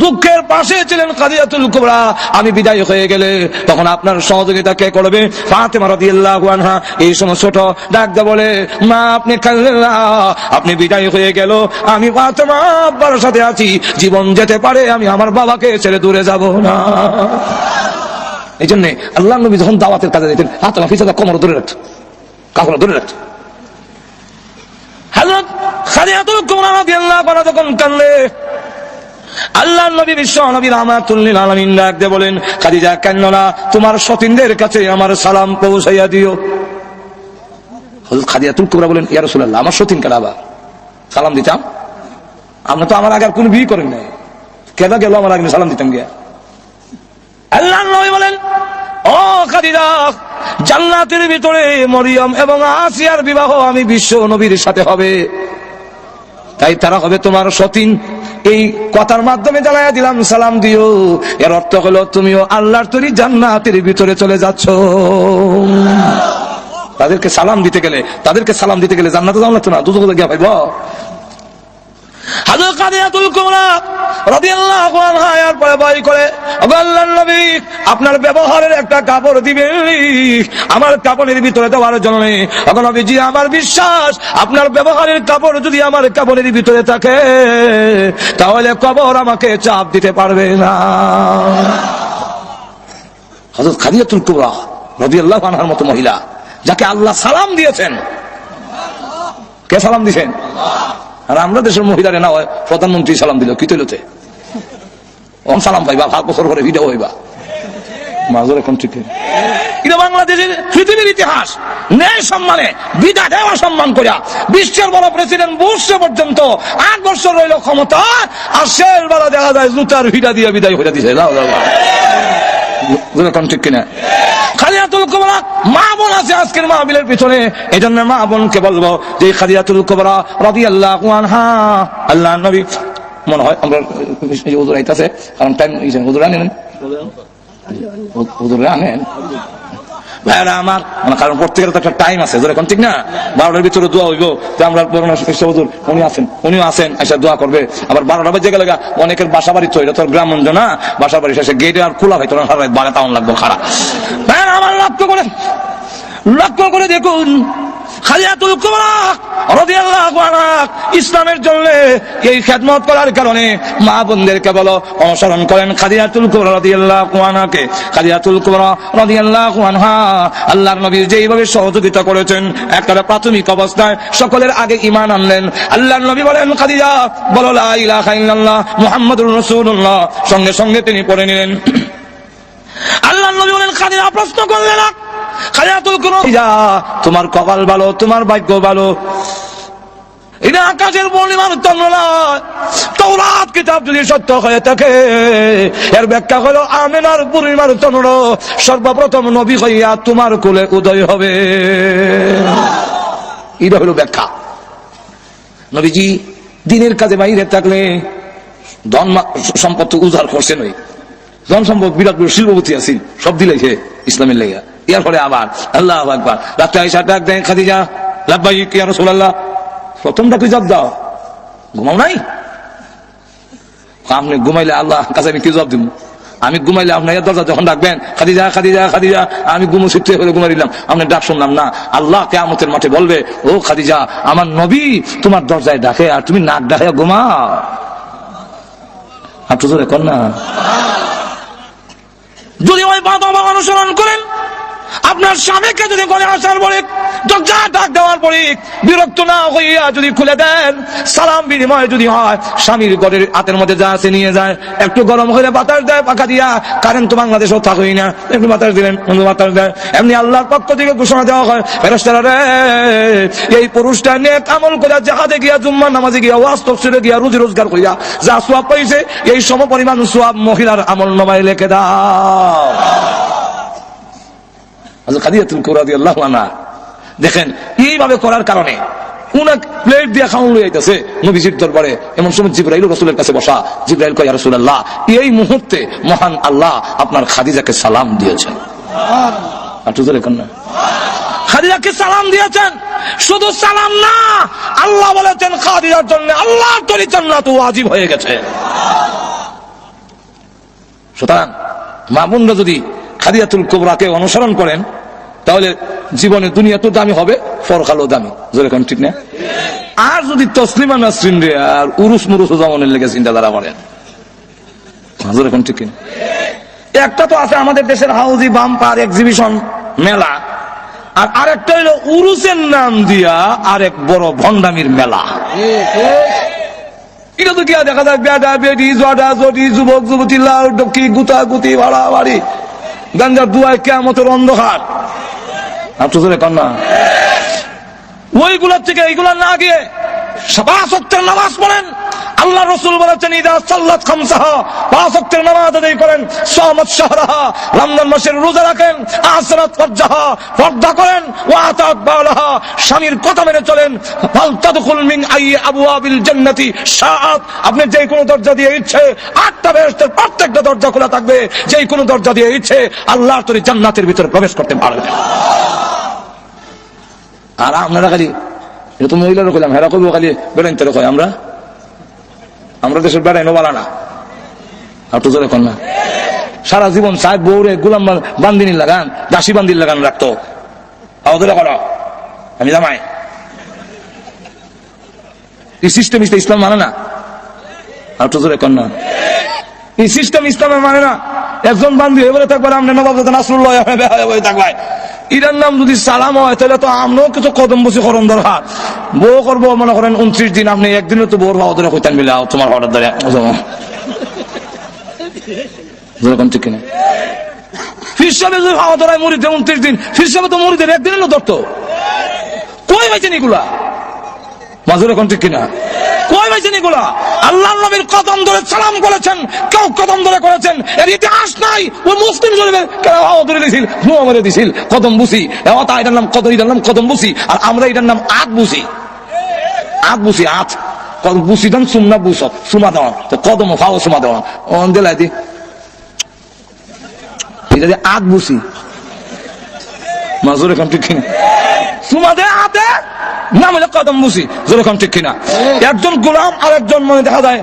দুঃখের পাশে ছিলেন খাদিজাতুল কুবরা, আমি বিদায় হয়ে গেলে তখন আপনার সহযোগিতা কে করবে? ফাতেমা রাদিয়াল্লাহু আনহা এই সময় ছোট ডাক দিয়ে বলে, মা আপনি কাঁদলেন না, আপনি বিদায় হয়ে গেল, আমি ফাতেমা আব্বার সাথে আছি, জীবন যেতে পারে, আমি আমার বাবাকে ছেড়ে দূরে যাব না। এই জন্য আল্লাহ নবী যখন দাওয়াতের কাজে যেতেন ফাতেমা পিছনে কোমর ধরে রাখত, কাপড় ধরে রাখত। হযরত খাদিজাতুল কুবরা রাদিয়াল্লাহু আনহা যখন কাঁদলে আল্লাহর নবী বিশ্ব নবী রাহমাতুল লিল আলামিন ডাক দিয়ে বলেন, খাদিজা কাঁদো না, তোমার সতীনদের কাছে আমার সালাম পৌঁছাইয়া দিও। হযরত খাদিজাতুল কুবরা বলেন, ইয়া রাসূলুল্লাহ, আমার সতীন কারা আবার সালাম দিতাম? আমরা তো আমার আগে আর কোনো বিয়ে করেন নাই, কেদা গেল আমার আগে সালাম দিতাম গিয়া। আল্লাহর নবী বলেন, ও খাদিজা, জান্নাতের ভিতরে মরিয়ম এবং আসিয়ার বিবাহ আমি বিশ্ব নবীর সাথে হবে, তাই তারা হবে তোমার সতীন। এই কথার মাধ্যমে জানাইয়া দিলাম সালাম দিও, এর অর্থ হলো তুমিও আল্লাহর তৈরি জান্নাতের ভিতরে চলে যাচ্ছ। তাদেরকে সালাম দিতে গেলে জান্নাতে যাও না, দুজকে গিয়া পাইব। হযরত খাদিজাতুল কুবরা রাদিয়াল্লাহু আনহা এরপরে বই করে, ওগো আল্লাহর নবী, আপনার ব্যবহারের একটা কাপড় দিবেন আমার কাপড়ের ভিতরে দেওয়ার জন্য। ওগো নবীজি, আমার বিশ্বাস আপনার ব্যবহারের কাপড় যদি আমার কাপড়ের ভিতরে থাকে তাহলে কবর আমাকে চাপ দিতে পারবে না। হযরত খাদিজাতুল কুবরা রাদিয়াল্লাহু আনহার মতো মহিলা যাকে আল্লাহ সালাম দিয়েছেন, কে সালাম দিয়েছেন? আর আমরা দেশের মহিলারে না হয় প্রধানমন্ত্রী সালাম দিল, কি তৈলতে ওম সালাম পাইবা, 5 বছর পরে ভিডিও হইবা মাজুর এখন ঠিক। এটা বাংলাদেশের পৃথিবীর ইতিহাস, ন্যায় সম্মানে বিদায় দেওয়া সম্মান করিয়া বিশ্বের বড় প্রেসিডেন্ট বুশ পর্যন্ত 8 বছর রইল ক্ষমতা, আর শেষ বেলা দেখা যায় জুতার ভিড়া দিয়ে বিদায় হইয়া দিছে। ঠিক কিনা? খাদিজাতুল কুবরা মা বোন আছে আজকের মাহফিলের পিছনে, এই জন্য মা বোনকে বলবো যে খাদিজাতুল কুবরা রাদিয়াল্লাহু আনহা আল্লাহর নবী, মনে হয় আমরা হুজুর আইতাছে, কারণ টাইম হুজুর আনেন ভাইরা আমার, কারণ প্রত্যেকের তো একটা টাইম আছে, যখন ঠিক না 12টার ভিতরে দোয়া হইব, যে আমরা হুজুর উনিও আছেন এসে দোয়া করবে। আবার 12টা বাজে গেলে অনেকের বাসা বাড়ি তো, এটা তোর গ্রামগঞ্জ না, বাসা বাড়ি শেষে গেটে আর খোলা হয়, তোর বাড়ি তাউন লাগবে খারাপ। ভাইরা আমার লক্ষ্য করে দেখুন, খাদিজাতুল কুবরা রাদিয়াল্লাহু আনহা ইসলামের জন্য এই খেদমত করার কারণে মা বোনদেরকে বলো অনুসরণ করেন খাদিজাতুল কুবরা রাদিয়াল্লাহু আনহাকে। খাদিজাতুল কুবরা রাদিয়াল্লাহু আনহা আল্লাহর নবী যেইভাবে সহযোগিতা করেছেন, একেবারে প্রাথমিক অবস্থায় সকলের আগে ঈমান আনলেন। আল্লাহর নবী বলেন, খাদিজা বলো লা ইলাহা ইল্লাল্লাহ মুহাম্মাদুর রাসূলুল্লাহ, সঙ্গে সঙ্গে তিনি পড়ে নিলেন। আল্লাহর নবী বলেন, খাদিজা প্রশ্ন করলেন না, খাদিজাতুল কুবরা, তোমার কপাল ভালো, তোমার ভাগ্য ভালো, এটা আকাশের পরিমাণ তাওরাত কিতাব যদি সত্য হয়ে থাকে, এর ব্যাখ্যা হলো আমিনার পরিমাণ চন্দ্র সর্বপ্রথম নবী হইয়া তোমার কোলে উদয় হবে। এটা হলো ব্যাখ্যা। নবীজি দিনের কাজে বাইরে থাকলে ধন সম্পদ উজাড় করছেন, ওই ধন সম্পদ বিরাট বড় শিল্পপতি আছে, সব দিলেছে ইসলামের লেগা। ইয়ার পরে আবার আল্লাহু আকবার, রাত্রে আয়েশা ডাক দেন, খাদিজা লাব্বাইক ইয়া রাসূলুল্লাহ, প্রথম ডাক জবাব দাও, ঘুমাও নাই? আপনি ঘুমাইলে আল্লাহ কাছে আমি কি জবাব দিব? আমি ঘুমাইলে আপনার দরজা যখন ডাকবেন, খাদিজা খাদিজা খাদিজা, আমি ঘুমোচ্ছি হলে ঘুমাই দিলাম, আপনার ডাক শুনলাম না, আল্লাহ কিয়ামতের মাঠে বলবে, ও খাদিজা, আমার নবী তোমার দরজায় ডাকে আর তুমি নাক ডাকে ঘুমাও। আপনি জোরে কর না। যদি ওই বাবা অনুসরণ করেন, আপনার স্বামীকে যদি ঘরে আসার পরে দরজা ডাক দেওয়ার পরে বিরক্ত না হইয়া যদি খুলে দেন, সালাম বিনিময় যদি হয়, স্বামীর ঘরের হাতের মধ্যে যা আছে নিয়ে যায়, একটু গরম হলে বাতাস দেয় পাখা দিয়া, কারেন্ট তো বাংলাদেশেও থাকই না, একটু বাতাস দিলেন, বাতাস দেয়, এমনি আল্লাহর পক্ষ থেকে ঘোষণা দেওয়া হয়, ফেরেশতারা রে এই পুরুষটা নেক আমল করে জাহাজে গিয়া, জুম্মার নামাজে গিয়া, ওয়াজ তাফসীরে গিয়া, রুজি রোজগার করিয়া যা সওয়াব পাইছে, এই সমপরিমাণ সওয়াব মহিলার আমল নামায় লিখে দাও। খাদিজাতুল কুবরা রাদিয়াল্লাহু আনহা দেখেন এইভাবে করার কারণে উনাকে প্লেট দিয়ে খাওয়ানো হইতেছে নবীজির দরবারে। এমন সময় জিবরাইল রাসূলের কাছে বসা, জিবরাইল কয়, ইয়া রাসূলুল্লাহ, এই মুহূর্তে মহান আল্লাহ আপনার খাদিজাকে সালাম দিয়েছেন। খাদিজাকে সালাম দিয়েছেন, শুধু সালাম না, আল্লাহ বলেছেন খাদিজার জন্য আল্লাহর তৈরি জান্নাত ওয়াজিব হয়ে গেছে। সুতরাং মা বোনরা যদি খাদিজাতুল কুবরাকে অনুসরণ করেন, তাহলে জীবনে দুনিয়া তো দামি হবে, পরকালও দামি। জোরে কোন ঠিক না? আর যদি তসলিমা নাসরিন রে আর উরুস মুরুস জামানের লেগে চিন্তাধারা করেন, জোরে কোন ঠিক না? একটা তো আছে আমাদের দেশের হাউজি বাম্পার এক্সিবিশন মেলা, আর আরেকটা হইল উরুসের নাম দিয়া আরেক বড় ভণ্ডামির মেলা। এটা তো কি দেখা যায়, বেডা বেডি, জডা জডি, যুবক যুবতী, লাউ ডকি, গুতা গুতি, ভাড়া বাড়ি, গাঞ্জার দুয়ায় কিয়ামতের অন্ধকার। কন্যা ওইগুলোর থেকে এইগুলা না গিয়ে 5 ওয়াক্তের নামাজ পড়েন। আল্লাহ রাসূল বলেছেন, ইদা সাল্লাত খামসাহা, 5 ওয়াক্তের নামাজ আদায় করেন, সামাত শাহরাহা, রমজান মাসের রোজা রাখেন, আসরাত ফারজাহা, পর্দা করেন, ওয়া আতাত বালাহা, স্বামীর কথা মেনে চলেন, ফাল তাদখুল মিন আই আবওয়াবিল জান্নাতি শাআত, আপনি যে কোনো দরজা দিয়ে ইচ্ছে 8টা বেহেশতের প্রত্যেকটা দরজা খোলা থাকবে, যে কোনো দরজা দিয়ে ইচ্ছে আল্লাহর তৈরি জান্নাতের ভিতরে প্রবেশ করতে পারবেন। আর আপনারা খালি এটা তো মহিলারা কইলাম, হেরা করবো খালি বেড়াইতে কয়, আমরা দেশের বেড়াইনো বলা না। আর তো জোরে কন্যা সারা জীবন সাহেব বউরে গোলাম বান্দিনী লাগান, দাসী বান্দির লাগান রাখতো, আওয়াজ করো আমি জামাই। এই সিস্টেম ইসলাম মানে না। আর তো জোরে কন্যা এই সিস্টেম ইসলামে মানে না। একজন বান্দি হয়ে বলে থাকবে, আপনি নবাব নাসরুল্লাহ থাকবে, ইরার নাম যদি সালাম হয়, তাহলে তো আমরাও কিছু কদম বসে করণ দরকার। বউ করবো মনে করেন 29 দিন, আপনি একদিনে তো বউর ভাও ধরে কইতেন মিলে তোমার হঠাৎ ধরে ঠিক কিনা? ফির সাহেব যদি ভাও ধরায় মুড়িতে 29 দিন, ফির সাহেব তো মুড়িদের একদিনে ধরতো। কই পাইছেন এগুলা? মাজুর এখন ঠিক কিনা? কই পাইছেন এগুলা? আল্লাহ নবীর কদম ধরে সালাম করেছেন, কেউ কদম ধরে করেছেন, এর ইতিহাস নাই। ওই মুসলিম শরীফের কেউ হাওয়া ধরে দিছিল, ধোঁয়া মেরে দিছিল, কদম বুসি, এটার নাম কদম, এটার নাম কদম বুসি, আর আমরা এটার নাম আত বুসি। আত বুসি, আত বুসি দেন, সুমনা বুস, সুমা দেওয়া, তো কদম ফাও সুমা দেওয়া, অন দিলাই দি এটা দিয়ে আত বুসি। মাজুর এখন ঠিক কিনা? সুমা দে আতে নাম হলে কদম বুঝি। যেরকম ঠিক কিনা? একজন গোলাম আর একজন মনে দেখা যায়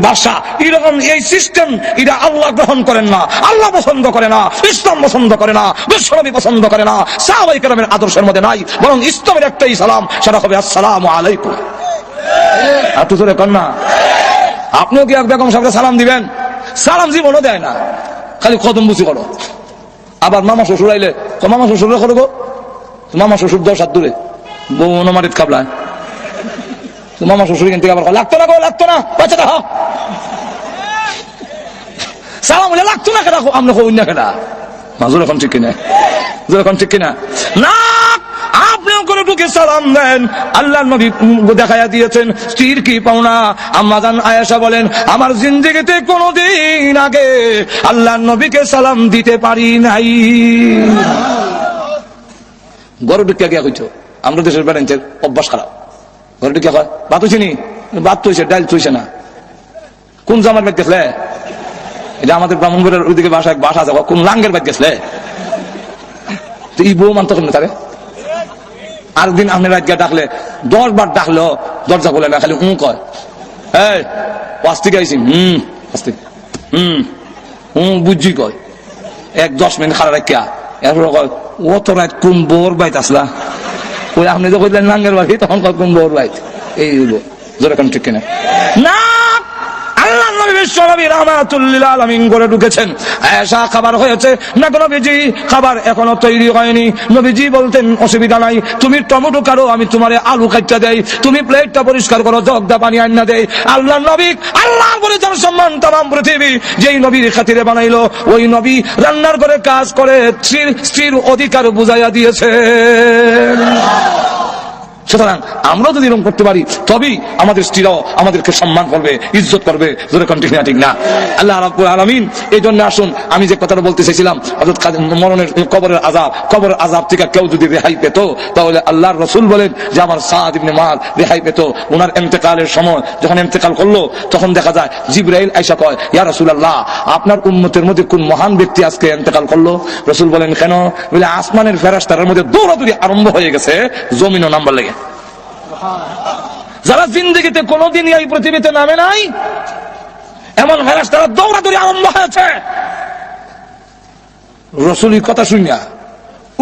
বাদশা, এরকম এই সিস্টেম এটা আল্লাহ গ্রহণ করেন না, আল্লাহ পছন্দ করে না, ইসলাম পছন্দ করে না, বিশ্বনবী পছন্দ করে না, সাহাবায়ে কেরামের আদর্শের মধ্যে নাই। বরং ইসলামের একটাই সালাম, সেটা হবে আসসালামু আলাইকুম। আর তো জোরে কন্যা, আপনিও কি এক বেগম সাহেবকে সালাম দিবেন? সালাম জীবনও দেয় না, খালি কদম বুঝি করো। আবার মামা শ্বশুর আইলে, মামা শ্বশুর করো গো, মামা শ্বশুর 10 হাত দূরে, বউ নমারিত খাবলায়, মামা শ্বশুর কিন্তু আবার লাগতো না গো, লাগতো না, বাচ্চা দেখো সালাম হলে লাগতো না, কেনা আমরা কই না কেনা। মাজুর এখন ঠিক কিনা? এখন ঠিক কিনা? না, আপনিও করে ঢুকে সালাম দেন। আল্লাহ নবী দেখাইয়া দিয়েছেন স্ত্রীর কি পাওনা। আম্মাজান আয়েশা বলেন, আমার জিন্দেগিতে কোনদিন আগে আল্লাহ নবীকে সালাম দিতে পারি নাই। গরু ঢুকিয়া গিয়া কইছো, আমরা দেশের বেড়াইতে অভ্যাস খারাপ। ঘরে ঢুকিয়া হয় ভাত হইছে নি, ভাত তৈছে, ডাল তৈছে না। কোন জামার বাদ গেছলে? এটা আমাদের ব্রাহ্মণবাড়ির ওইদিকে বাসা আছে, কোন লাঙ্গের বাদ গেছলে? তো এই বউ মানতে তারে আরেকদিন আপনি রাত গিয়ে ডাকলে 10 বার ডাকলো দরজা খোলে না, খালি কয়, এই পাস্তিক আইসি, পাস্তিক বুঝছি কয়, 1-10 মিনিট খারাপ রাখিয়া এরপর কয়, ও তো রাত কোন বউর বাইত আসলা? ওই আপনি তো কইলেন লাঙ্গের বাড়ি, তখন কয় কোন বউর বাইত। এই হলো যেরকম ঠিক কিনা? না, আল্লাহ নবী বিশ্বনবী রাহমাতুল লিল আলামিন করে ঢুকেছেন। আয়েশা খাবার হয়েছে না গো নবীজি? খাবার এখনো তৈরি হয়নি। নবীজি বলতেন অসুবিধা নাই, তুমি টমেটো কাটো, আমি তোমারে আলু কাটটা দেই, তুমি প্লেটটা পরিষ্কার করো, জগদা পানি আন্না দেই। আল্লাহর নবী, আল্লাহর বলে যার সম্মান তামাম পৃথিবী যেই নবীর খাতিরে বানাইলো, ওই নবী রান্নার করে কাজ করে স্ত্রীর অধিকার বুঝাইয়া দিয়েছেন। সুতরাং আমরা যদি এরকম করতে পারি তবেই আমাদের স্ত্রীরাও আমাদেরকে সম্মান করবে, ইজ্জত করবে। জোরে ঠিক না ঠিক না? আল্লাহ রাব্বুল আলামিন এই জন্য আসুন, আমি যে কথাটা বলতে চাইছিলাম, হযরত মরণের কবরের আযাব থেকে কেউ যদি রেহাই পেত, তাহলে আল্লাহর রাসূল বলেন যে আমার সাদ ইবনে মুআয রেহাই পেত। ওনার ইন্তেকালের সময় যখন ইন্তেকাল করলো, তখন দেখা যায় জিবরাইল আয়েশা কয়, ইয়া রাসূলুল্লাহ, আপনার উম্মতের মধ্যে কোন মহান ব্যক্তি আজকে ইন্তেকাল করলো? রাসূল বলেন, কেন? বলে আসমানের ফেরেশতাদের মধ্যে দৌড়াদৌড়ি আরম্ভ হয়ে গেছে জমিনও নাম্বার লেগে। যারা জিন্দেগিতে কোনদিন এই পৃথিবীতে নামে নাই, এমন ফেরেশতারা দৌড়াদৌড়ি আরম্ভ হয়েছে। রাসূলের কথা শুনিয়া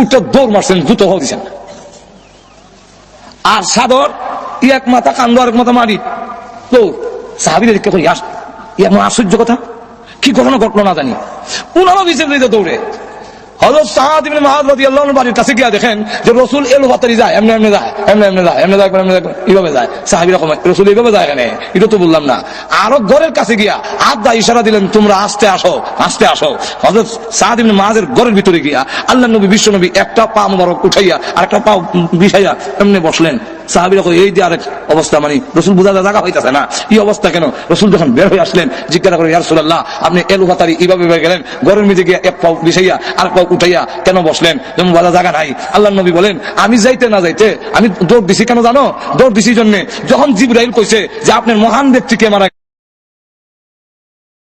উঠে দৌড় মারছেন, জুতো হয়ে দিয়েছেন। আর সাদর এক মাথা কান্দ, আরেক মাথা মারি দৌড়। সাহাবীদের এমন আশ্চর্য কথা কি কখনো ঘটলো না জানি। উনারও বিচে দৌড়ে হযরত সাদ ইবনে মুআয রাদিয়াল্লাহু আনহু বাড়ির কাছে গিয়া দেখেন যে রাসূল এলো হাতারি যায়, এমনি এমনি যায়, এমনি এমনি যায়, এমনি যায়, এমনি যায়, এইভাবে যায়। সাহাবীরা কয়, রাসূল এইভাবে যায় কেন? এটা তো বললাম না। আরো ঘরের কাছে গিয়া হাত দা ইশারা দিলেন, তোমরা আস্তে আসো, আস্তে আসো। হযরত সাদ ইবনে মুআযের ঘরের ভিতরে গিয়া আল্লাহর নবী বিশ্ব নবী একটা পা মোবারক উঠাইয়া আর একটা পা বিছাইয়া এমনি বসলেন। সাহাবীরা কয়, এই যে আরেক অবস্থা, মানে রাসূল বুঝা জায়গা হইতাছে না, এই অবস্থা কেন? রাসূল যখন বের হয়ে আসলেন জিজ্ঞাসা করেন, ইয়া রাসূলুল্লাহ, আপনি এলো হাতারি এইভাবে গেলেন, ঘরের মধ্যে গিয়া এক পা বিছাইয়া আর পা উঠাইয়া কেন বসলেন? যেমন বলা জায়গা নাই। আল্লাহর নবী বলেন, আমি যাইতে না যাইতে আমি দৌড় দিছি। কেন জানো? দৌড় দিছি জন্য, যখন জিবরাইল কইছে যে আপনার মহান ব্যক্তিকে মারা